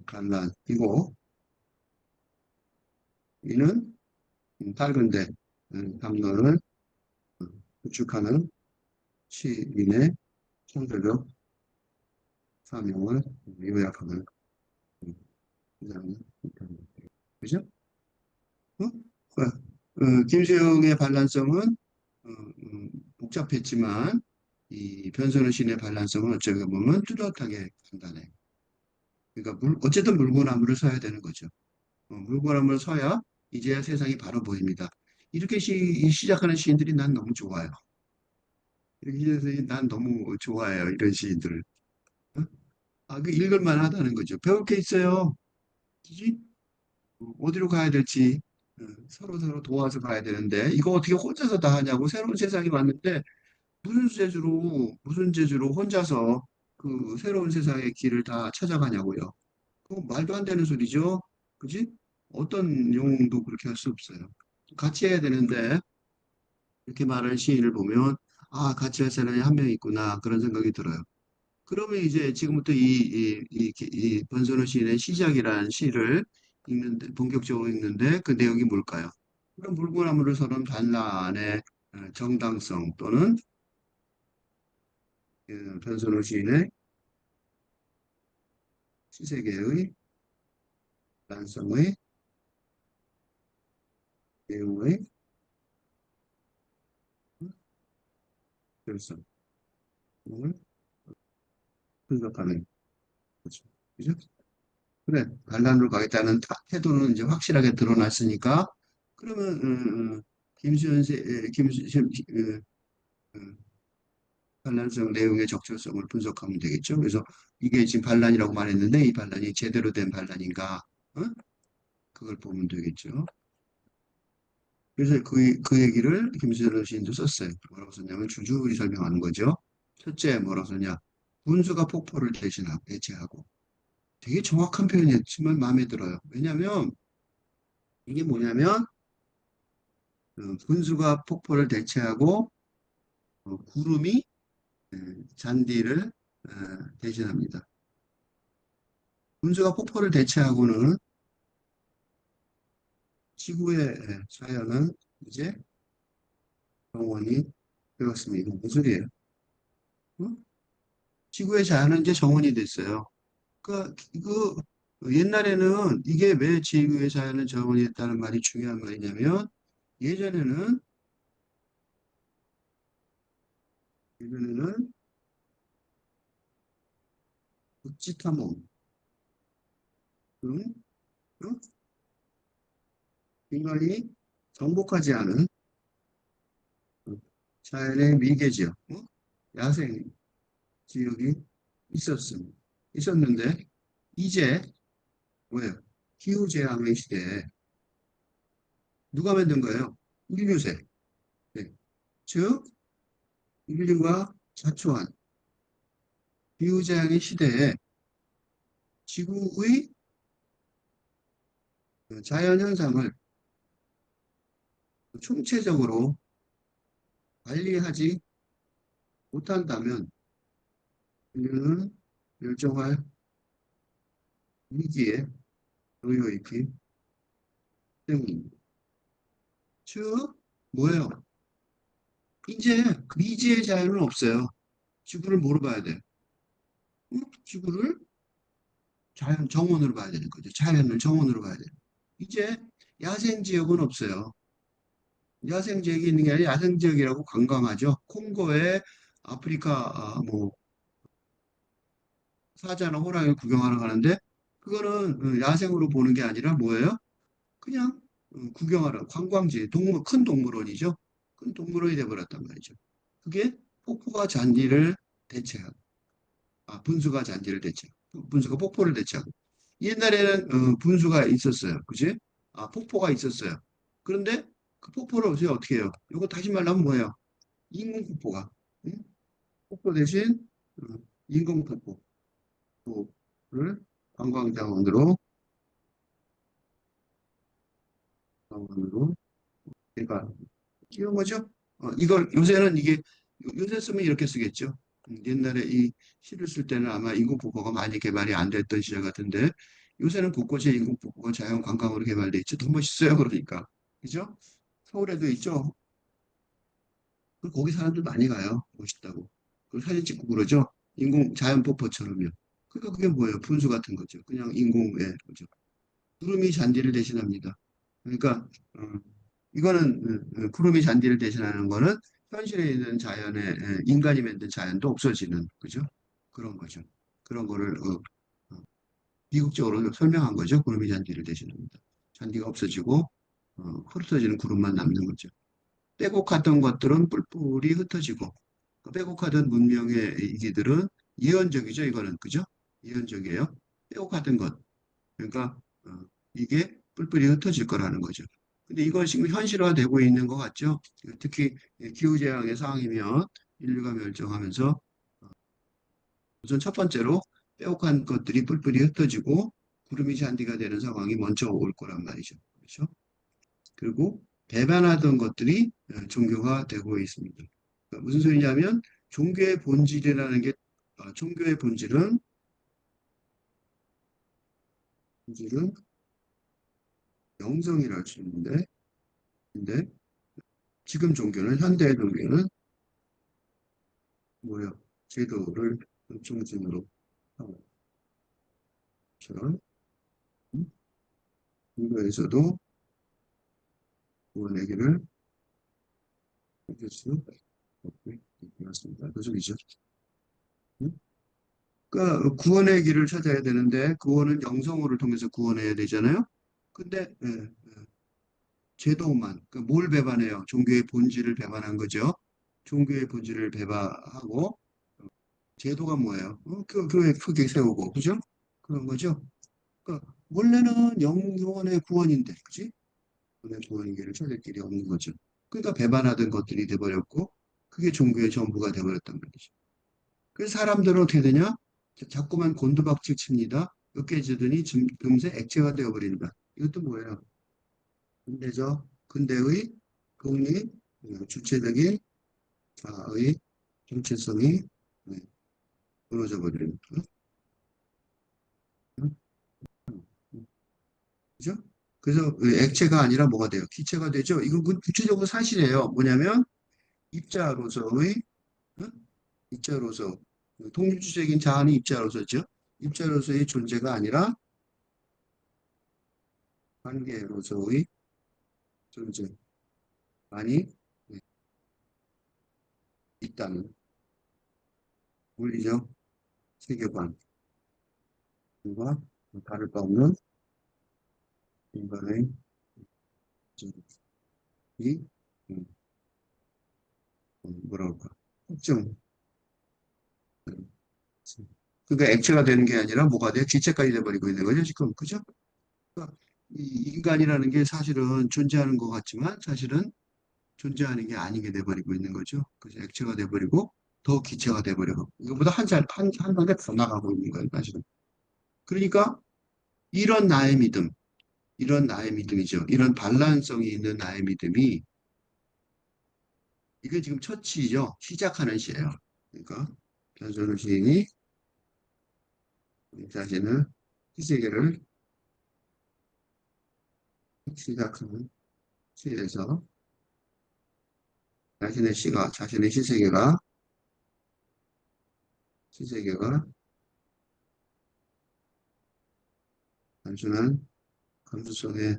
반란이고 이는 밝은데 담론을 구축하는 시인의 창조적 사명을 요약하는 이상 그죠? 어? 김수영의 반란성은 복잡했지만 이 변선우 시인의 반란성은 어쩌게 보면 뚜렷하게 간단해. 그러니까 어쨌든 물구나무를 서야 되는 거죠. 물구나무를 서야 이제야 세상이 바로 보입니다. 이렇게 시작하는 시인들이 난 너무 좋아요. 이렇게 해서 난 너무 좋아해요. 이런 시인들을. 어? 그 읽을만 하다는 거죠. 배울 게 있어요. 그지? 어디로 가야 될지 서로 도와서 가야 되는데 이거 어떻게 혼자서 다 하냐고 새로운 세상이 왔는데 무슨 재주로 혼자서 그 새로운 세상의 길을 다 찾아가냐고요. 그거 말도 안 되는 소리죠. 그지? 어떤 영웅도 그렇게 할 수 없어요. 같이 해야 되는데 이렇게 말하는 시인을 보면 아, 같이 할 사람이 한 명 있구나 그런 생각이 들어요. 그러면 이제 지금부터 이 번선우 시인의 시작이라는 시를 본격적으로 읽는데 그 내용이 뭘까요? 그럼 물구나무를 서는 반란의 정당성 또는 변선우 시인의 시세계의 난성의 내용의 결성을 분석하는 거죠. 그죠? 그래, 반란으로 가겠다는 태도는 이제 확실하게 드러났으니까 그러면 김수현 씨, 김수현 반란성 내용의 적절성을 분석하면 되겠죠. 그래서 이게 지금 반란이라고 말했는데 이 반란이 제대로 된 반란인가? 어? 그걸 보면 되겠죠. 그래서 그 얘기를 김수현 시인도 썼어요. 뭐라고 썼냐면 줄줄이 설명하는 거죠. 첫째 뭐라고 썼냐? 분수가 폭포를 대신하고 대체하고 되게 정확한 표현이었지만 마음에 들어요. 왜냐하면 이게 뭐냐면 분수가 폭포를 대체하고 구름이 잔디를 대신합니다. 분수가 폭포를 대체하고는 지구의 자연은 이제 정원이 되었습니다. 무슨 소리예요? 어? 지구의 자연은 이제 정원이 됐어요. 옛날에는 이게 왜 지구의 자연은 정원이 됐다는 말이 중요한 말이냐면 예전에는 예전에는 극지 탐험 등 어? 인간이 정복하지 않은 어, 자연의 미개 지역, 야생 지역이 있었는데 이제 뭐예요? 기후재앙의 시대에 누가 만든 거예요? 인류세. 네. 즉 인류가 자초한 기후재앙의 시대에 지구의 자연현상을 총체적으로 관리하지 못한다면 인류는 멸종할 위기에 놓여 있기 때문입니다. 즉 뭐예요? 이제 미지의 자연은 없어요. 지구를 뭐로 봐야 돼? 지구를 자연 정원으로 봐야 되는 거죠. 자연을 정원으로 봐야 돼요. 이제 야생 지역은 없어요. 야생 지역이 있는 게 아니라 야생 지역이라고 관광하죠. 콩고에 아프리카 뭐 사자나 호랑이를 구경하러 가는데 그거는 야생으로 보는 게 아니라 뭐예요? 그냥 구경하러 관광지 큰 동물원이죠. 큰 동물원이 돼버렸단 말이죠. 그게 폭포가 잔디를 대체하고 분수가 잔디를 대체하고 분수가 폭포를 대체하고 옛날에는 분수가 있었어요. 그지? 폭포가 있었어요. 그런데 그 폭포를 어제 어떻게 해요? 이거 다시 말하면 뭐예요? 인공 폭포가 응? 폭포 대신 인공 폭포를 관광자원으로 관광으로 그러니까 이런 거죠. 이걸 요새는 이게 요새 쓰면 이렇게 쓰겠죠. 옛날에 이 시를 쓸 때는 아마 인공폭포가 많이 개발이 안 됐던 시절 같은데 요새는 곳곳에 인공폭포가 자연 관광으로 개발돼 있죠. 더 멋있어요. 그러니까 그죠? 서울에도 있죠. 거기 사람들 많이 가요. 멋있다고. 그 사진 찍고 그러죠. 인공 자연 폭포처럼요. 그러니까 그게 뭐예요? 분수 같은 거죠. 그냥 인공의 거죠. 구름이 잔디를 대신합니다. 그러니까 이거는 구름이 잔디를 대신하는 거는 현실에 있는 자연의 인간이 만든 자연도 없어지는 그죠? 그런 거죠. 그런 거를 비극적으로 설명한 거죠. 구름이 잔디를 대신합니다. 잔디가 없어지고 흩어지는 구름만 남는 거죠. 빼곡하던 것들은 뿔뿔이 흩어지고 그 빼곡하던 문명의 이기들은 예언적이죠. 이거는 그죠? 예언적이에요. 빼곡하던 것. 그러니까 이게 뿔뿔이 흩어질 거라는 거죠. 근데 이건 지금 현실화되고 있는 것 같죠? 특히 기후재앙의 상황이면 인류가 멸종하면서 우선 첫 번째로 빼곡한 것들이 뿔뿔이 흩어지고 구름이 잔디가 되는 상황이 먼저 올 거란 말이죠. 그렇죠? 그리고 배반하던 것들이 종교화되고 있습니다. 그러니까 무슨 소리냐면 종교의 본질이라는 게 종교의 본질은 영성이라 할 수 있는데 근데 지금 종교는 현대 종교는 뭐예요? 제도를 중심으로 하고 저런 종교에서도 구원 얘기를 해줄 수 없게 되었습니다. 그 소리죠. 응? 그러니까 구원의 길을 찾아야 되는데 구원은 영성으로 통해서 구원해야 되잖아요. 근데 제도만 뭘 배반해요? 종교의 본질을 배반한 거죠. 종교의 본질을 배반하고 제도가 뭐예요? 교회 크게 세우고 그죠? 그런 거죠. 그러니까 원래는 영혼의 구원인데 그지? 영혼의 구원인 길을 찾을 길이 없는 거죠. 그러니까 배반하던 것들이 돼버렸고 그게 종교의 전부가 돼버렸단 말이죠. 그래서 사람들은 어떻게 되냐? 자꾸만 곤두박질 칩니다. 으깨지더니 금세 액체가 되어버린다. 이것도 뭐예요? 근대의 독립, 주체적인 자아의 정체성이 무너져 버리는 거. 그죠? 그래서 액체가 아니라 뭐가 돼요? 기체가 되죠? 이건 구체적으로 사실이에요. 뭐냐면 입자로서의 어? 입자로서 독립주체적인 자아는 입자로서죠. 입자로서의 존재가 아니라 관계로서의 존재만이 있다는 물리적 세계관과 다를 바 없는 인간의 이 뭐라 그럴까? 특정 그러니까 액체가 되는 게 아니라 뭐가 돼? 기체까지 돼버리고 있는 거죠, 지금. 그죠? 그러니까 이 인간이라는 게 사실은 존재하는 것 같지만 사실은 존재하는 게 아닌 게 돼버리고 있는 거죠. 그래서 액체가 돼버리고 더 기체가 돼버리고 이거보다 한 단계 더 나가고 있는 거예요, 사실은. 그러니까 이런 나의 믿음, 이런 나의 믿음이죠. 이런 반란성이 있는 나의 믿음이 이게 지금 첫 시죠. 시작하는 시예요. 그러니까 변선우 시인이 자신을 시세계를 시작하는 시에서 자신의 시세계가 단순한 감수성의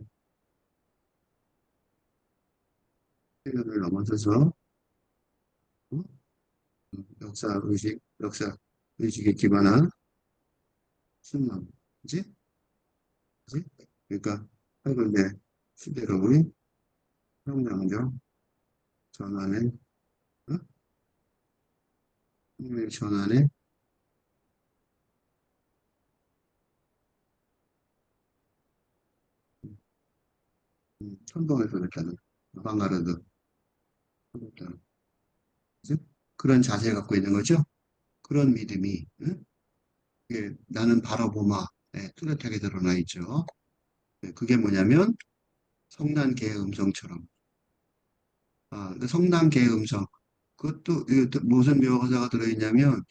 세계를 넘어서서 어? 역사 의식에 기반한 신앙, 그지? 그지? 그러니까 한글의 시대로의 혁명적 전환의 어? 혁명 전환의 선동에서 일단은 아방가르드 일단, 그지? 그런 자세를 갖고 있는 거죠. 그런 믿음이 응? 이게 나는 바라보마에 뚜렷하게 드러나 있죠. 네, 그게 뭐냐면 성난개의 음성처럼 근데 성난개의 음성 그것도 무슨 묘사가 들어있냐면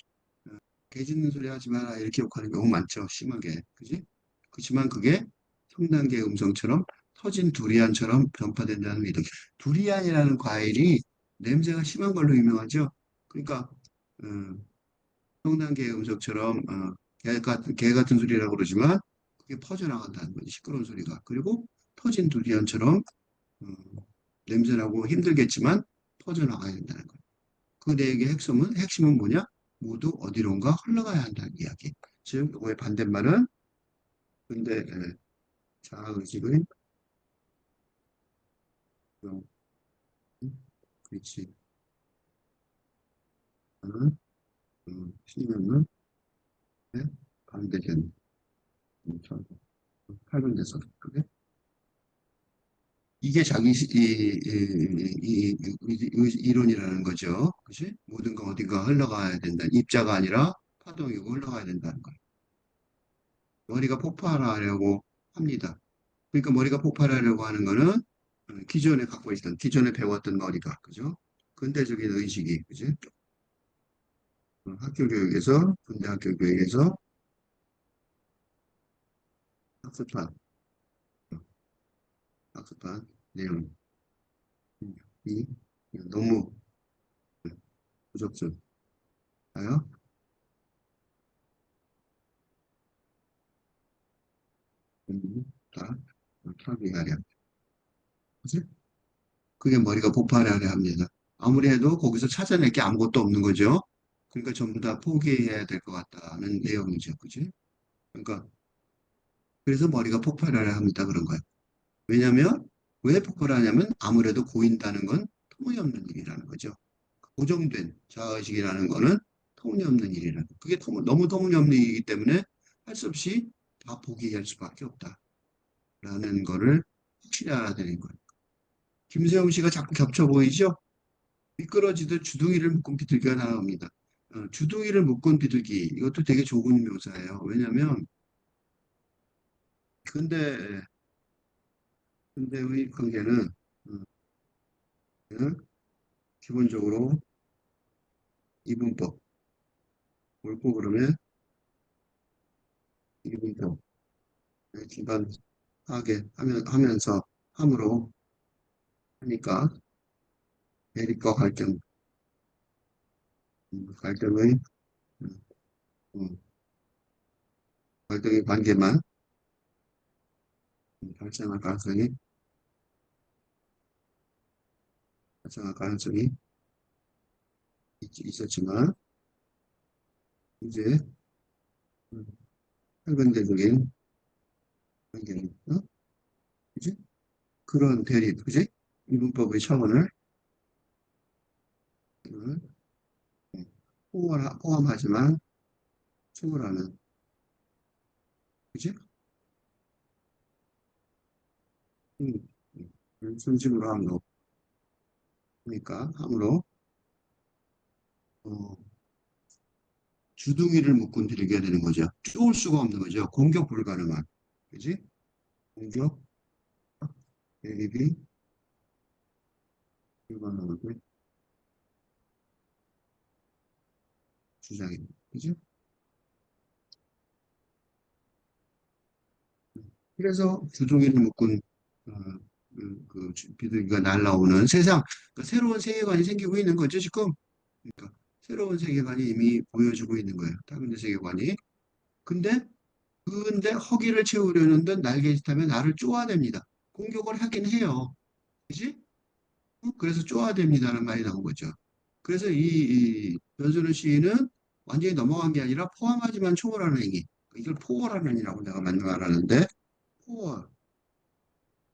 개 짖는 소리 하지 마라 이렇게 욕하는 경우 많죠. 심하게. 그지? 그렇지만 그게 성난개의 음성처럼 터진 두리안처럼 전파된다는 믿음. 두리안이라는 과일이 냄새가 심한 걸로 유명하죠. 그러니까 음, 성난개의 음성처럼 개 같은 소리라고 그러지만 그게 퍼져나간다는 거지. 시끄러운 소리가. 그리고 터진 두리안처럼 음, 냄새나고 힘들겠지만 퍼져나가야 된다는 거예요. 그 내용의 핵심은 뭐냐? 모두 어디론가 흘러가야 한다는 이야기. 즉, 왜 반대말은 근데 자아의식의 그런 위치는 신념은 반대된 800에서 그게 이게 자기 이론이라는 거죠. 그치? 모든 건 어딘가 흘러가야 된다. 입자가 아니라 파동이고 흘러가야 된다는 거예요. 머리가 폭발하려고 합니다. 그러니까 머리가 폭발하려고 하는 거는 기존에 배웠던 머리가, 그죠? 근대적인 의식이, 그지? 학교 교육에서, 군대 학교 교육에서 학습한, 학습한 내용이 너무 부적절하여 다 타비하랴. 그지? 그게 머리가 폭발하려 합니다. 아무리 해도 거기서 찾아낼 게 아무것도 없는 거죠. 그러니까 전부 다 포기해야 될 것 같다는 내용이죠. 그지? 그러니까, 그래서 머리가 폭발하려 합니다. 그런 거예요. 왜냐하면 왜 폭발하냐면 아무래도 고인다는 건 터무니없는 일이라는 거죠. 고정된 자의식이라는 거는 터무니없는 일이라는 거. 그게 너무 터무니없는 일이기 때문에 할 수 없이 다 포기할 수밖에 없다라는 거를 확실히 알아야 되는 거예요. 김세영 씨가 자꾸 겹쳐 보이죠? 미끄러지듯 주둥이를 묶은 비둘기가 나옵니다. 주둥이를 묶은 비둘기 이것도 되게 좋은 묘사예요. 왜냐하면 근데 근대의 관계는 기본적으로 이분법 옳고 그러면 이분법 기반하게 하면서 함으로 하니까 대립과 갈등의 음, 음, 갈등의 관계만 발생할 가능성이 발생할 가능성이 있었지만 이제 음, 현근대적인 관계는 그지? 그런 대립, 그지? 이분법의 차원을 음, 포함하지만 초월하는, 그지? 음, 중심으로 함으로, 그러니까 함으로 어, 주둥이를 묶은 들이게 되는 거죠. 쪼을 수가 없는 거죠. 공격 불가능한, 그지? 공격 대립이 불가능한 주장입니다. 그지? 그래서 주둥이를 묶은 어, 비둘기가 날라오는 세상, 그러니까 새로운 세계관이 생기고 있는 거죠, 지금. 그러니까 새로운 세계관이 이미 보여지고 있는 거예요. 다른 세계관이. 근데 근데 허기를 채우려는 듯 날개짓하며 나를 쪼아댑니다. 공격을 하긴 해요. 그지? 그래서 쪼아댑니다는 말이 나온 거죠. 그래서 이 변준우 시인은 완전히 넘어간 게 아니라 포함하지만 초월하는 행위. 이걸 포월하는 행위라고 내가 말하는데 포월.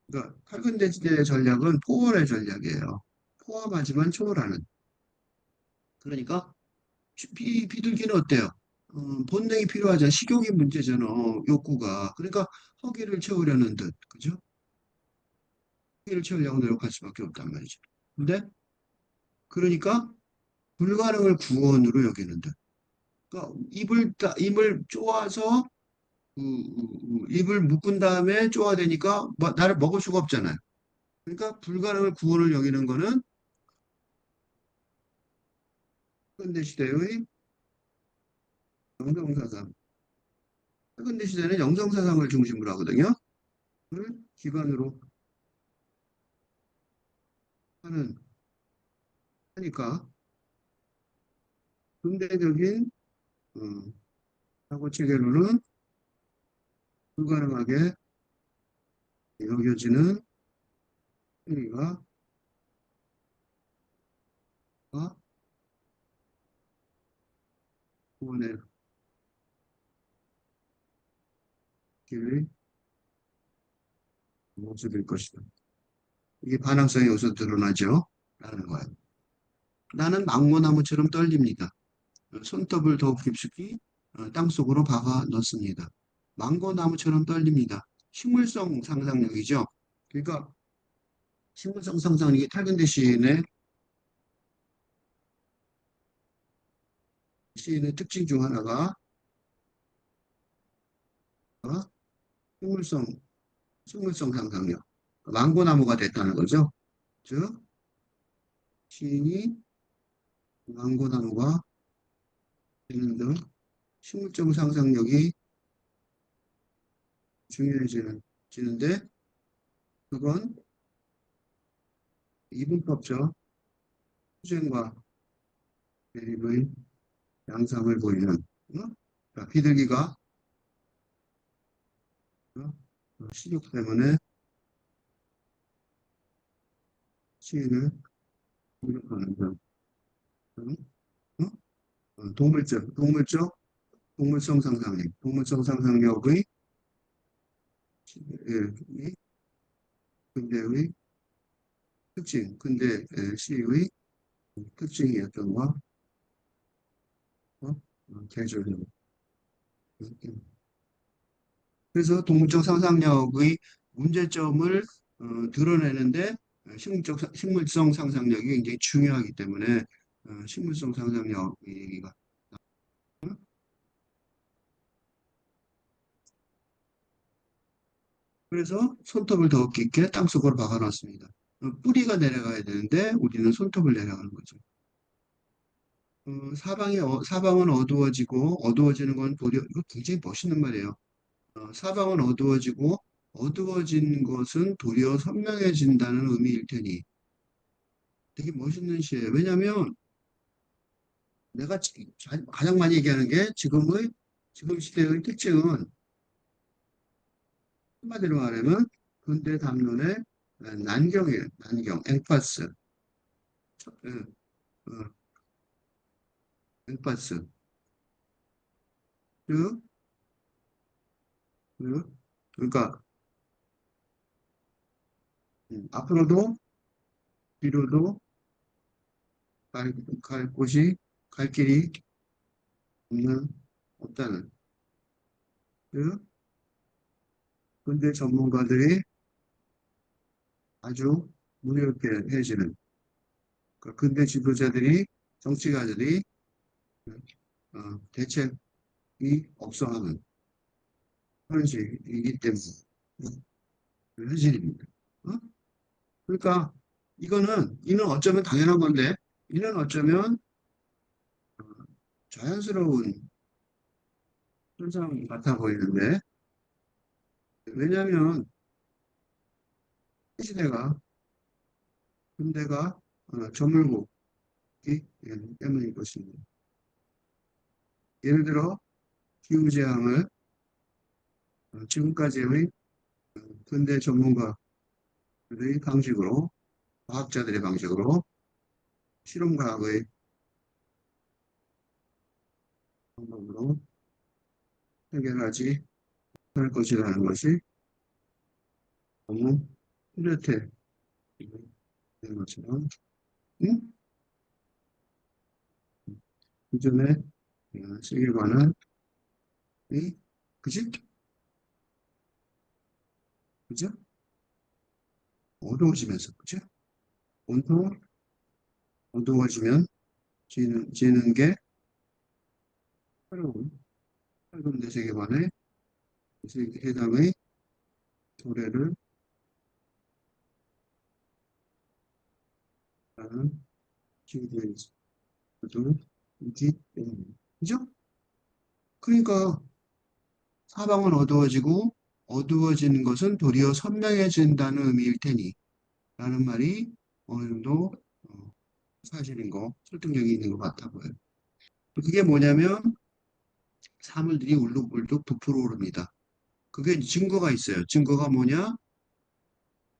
그러니까 칼군대지대의 전략은 포월의 전략이에요. 포함하지만 초월하는. 그러니까 비둘기는 어때요? 본능이 필요하잖아. 식욕이 문제잖아. 욕구가. 그러니까 허기를 채우려는 듯. 그죠? 허기를 채우려고 노력할 수밖에 없단 말이죠. 근데 그러니까 불가능을 구원으로 여기는 듯. 그러니까 입을 쪼아서 입을 묶은 다음에 쪼아대니까 나를 먹을 수가 없잖아요. 그러니까 불가능을 구원을 여기는 거는 현대 시대의 영정사상. 현대 시대는 영정사상을 중심으로 하거든요. 을 기반으로 하는 하니까 근대적인 어, 사고 체계로는 불가능하게 여겨지는 행위가 구원의 길의 모습일 것이다. 이게 반항성이 여기서 드러나죠. 라는 거예요. 나는 망고나무처럼 떨립니다. 손톱을 더욱 깊숙이 땅속으로 박아 넣습니다. 망고나무처럼 떨립니다. 식물성 상상력이죠. 그러니까 식물성 상상력이 탈근대 시인의 특징 중 하나가 어, 식물성 식물성 상상력. 망고나무가 됐다는 거죠. 즉 시인이 망고나무가 되는 등 식물적 상상력이 중요해지는데 그건 이분법적 수쟁과 대립의 양상을 보이는 자, 비둘기가 식욕 때문에 시인을 공격하는 등 어? 동물성 상상력, 동물성 상상력의 이 근대의 특징, 근대 시의 특징이 어떤 거? 대조력. 그래서 동물적 상상력의 문제점을 드러내는데 식물성 상상력이 굉장히 중요하기 때문에 식물성 상상력 이 얘기가 그래서 손톱을 더 깊게 땅속으로 박아놨습니다. 뿌리가 내려가야 되는데 우리는 손톱을 내려가는 거죠. 사방은 어두워지고 어두워지는 건 도리어 이거 굉장히 멋있는 말이에요. 사방은 어두워지고 어두워진 것은 도리어 선명해진다는 의미일 테니 되게 멋있는 시예요. 왜냐하면 내가 가장 많이 얘기하는 게 지금 시대의 특징은 한마디로 말하면 근대 담론의 난경이에요. 난경, 엠파스, 예, 어, 엠파스. 즉, 그러니까 앞으로도 뒤로도 갈, 갈 곳이 갈 길이 없는 없다는 그 근대 전문가들이 아주 무리롭게 해지는 그 근대 지도자들이 정치가들이 대책이 없어하는 현실이기 때문에 현실입니다. 어? 그러니까 이는 어쩌면 당연한 건데 이는 어쩌면 자연스러운 현상 같아 보이는데 왜냐하면 시대가 근대가 저물고기 때문인 것입니다. 예를 들어 기후재앙을 지금까지의 근대 전문가들의 방식으로 과학자들의 방식으로 실험과학의 방법으로 해결하지 못할 것이라는 것이 너무 뚜렷해 있는 것처럼 응? 기존의 세계관은 그지? 그죠? 어두워지면서 그죠? 온통 어두워지면 지는 게 새로운 새로운 내 세계관의 해당의 도래를 하는 기후도 있기 때문에 그죠? 그러니까 사방은 어두워지고 어두워지는 것은 도리어 선명해진다는 의미일 테니 라는 말이 어느 정도 어, 사실인 거, 설득력이 있는 것 같아 보여요. 그게 뭐냐면 사물들이 울룩불룩 부풀어 오릅니다. 그게 증거가 있어요. 증거가 뭐냐?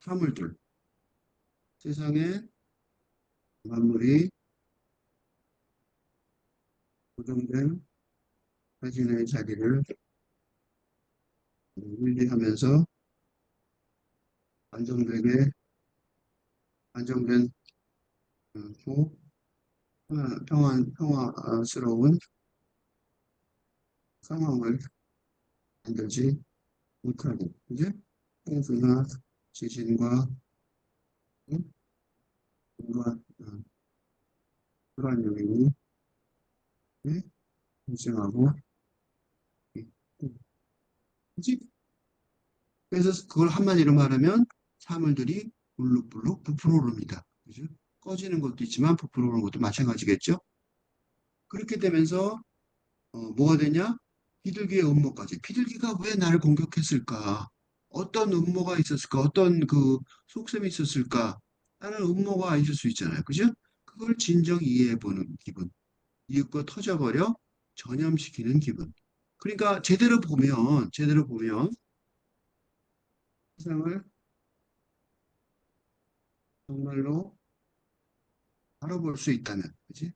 사물들. 세상에 만물이 고정된 자신의 자리를 유지하면서 안정되게 안정된 고 평화스러운 상황을 만들지 못하고 이제 홍수나 지진과 온갖 불안 요인이 발생하고 있고 그지? 그래서 그걸 한마디로 말하면 사물들이 불룩불룩 부풀어 오릅니다. 그죠? 꺼지는 것도 있지만 부풀어 오르는 것도 마찬가지겠죠? 그렇게 되면서 뭐가 되냐? 비둘기의 음모까지. 비둘기가 왜 나를 공격했을까? 어떤 음모가 있었을까? 어떤 그 속셈이 있었을까? 라는 음모가 있을 수 있잖아요. 그죠? 그걸 진정 이해해보는 기분. 이윽고 터져버려 전염시키는 기분. 그러니까 제대로 보면 세상을 정말로 알아볼 수 있다면, 그지?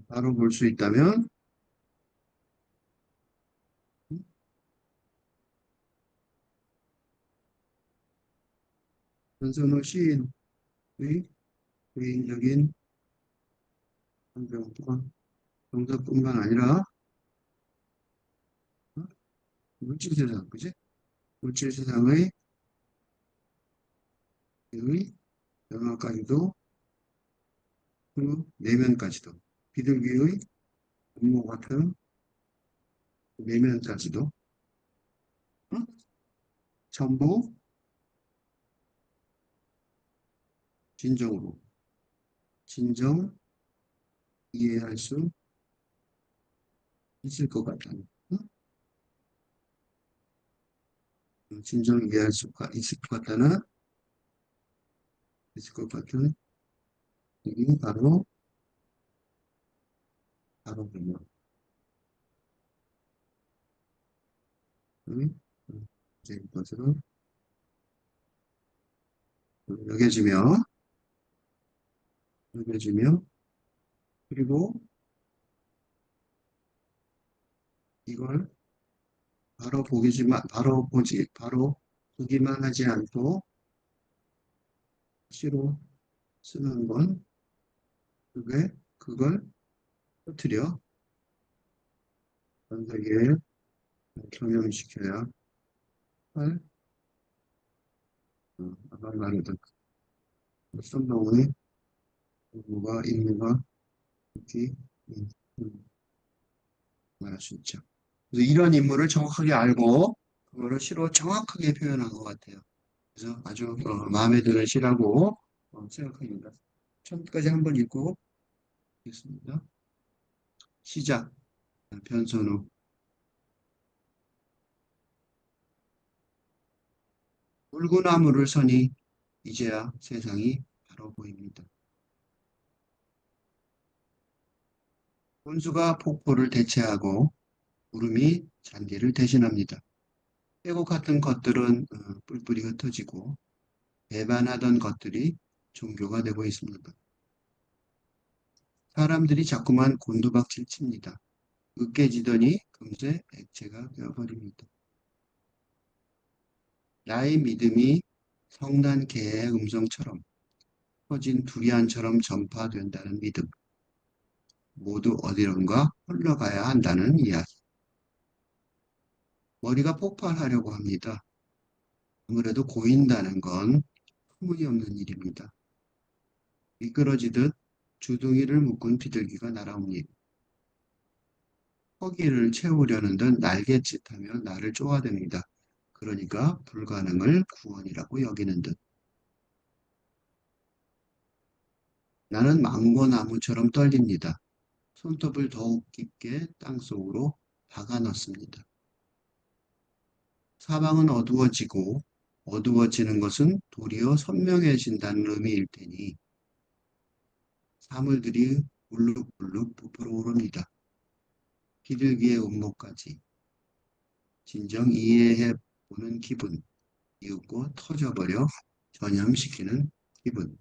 알아볼 수 있다면, 음, 변선우 시인의 개인적인 감정과 정서뿐만 아니라 어? 물질 세상, 그지? 물질 세상의 영화까지도 그 내면까지도 비둘기의 분모 같은 내면까지도 어? 전부 진정으로 진정 이해할 수 있을 것 같다는 어? 진정 이해할 수가 있을 것 같다는 있을 것 같은 이게 바로 그냥 이제 이것으로 여겨지며 여겨지며 그리고 이걸 바로 보기만 하지 않고 시로 쓰는 건 그걸 터뜨려 전 세계에 경영시켜야 할 아방가르드 선동의 의무가 임무가 있기 말할 수 있죠. 그래서 이런 인물을 정확하게 알고 그거를 시로 정확하게 표현한 것 같아요. 그래서 아주 마음에 드는 시라고 생각합니다. 처음까지 한번 읽고 있습니다. 시작. 변선우. 물구나무를 서니 이제야 세상이 바로 보입니다. 혼수가 폭포를 대체하고 구름이 잔디를 대신합니다. 빼곡 같은 것들은 뿔뿔이 흩어지고 배반하던 것들이 종교가 되고 있습니다. 사람들이 자꾸만 곤두박질 칩니다. 으깨지더니 금세 액체가 되어버립니다. 나의 믿음이 성난 개의 음성처럼 퍼진 두리안처럼 전파된다는 믿음. 모두 어디론가 흘러가야 한다는 이야기. 머리가 폭발하려고 합니다. 아무래도 고인다는 건 터무니없는 일입니다. 미끄러지듯 주둥이를 묶은 비둘기가 날아옵니다. 허기를 채우려는 듯 날갯짓하며 나를 쪼아댑니다. 그러니까 불가능을 구원이라고 여기는 듯. 나는 망고나무처럼 떨립니다. 손톱을 더욱 깊게 땅속으로 박아 넣습니다. 사방은 어두워지고 어두워지는 것은 도리어 선명해진다는 의미일 테니 사물들이 울룩불룩 부풀어 오릅니다. 비둘기의 음모까지 진정 이해해 보는 기분, 이윽고 터져버려 전염시키는 기분.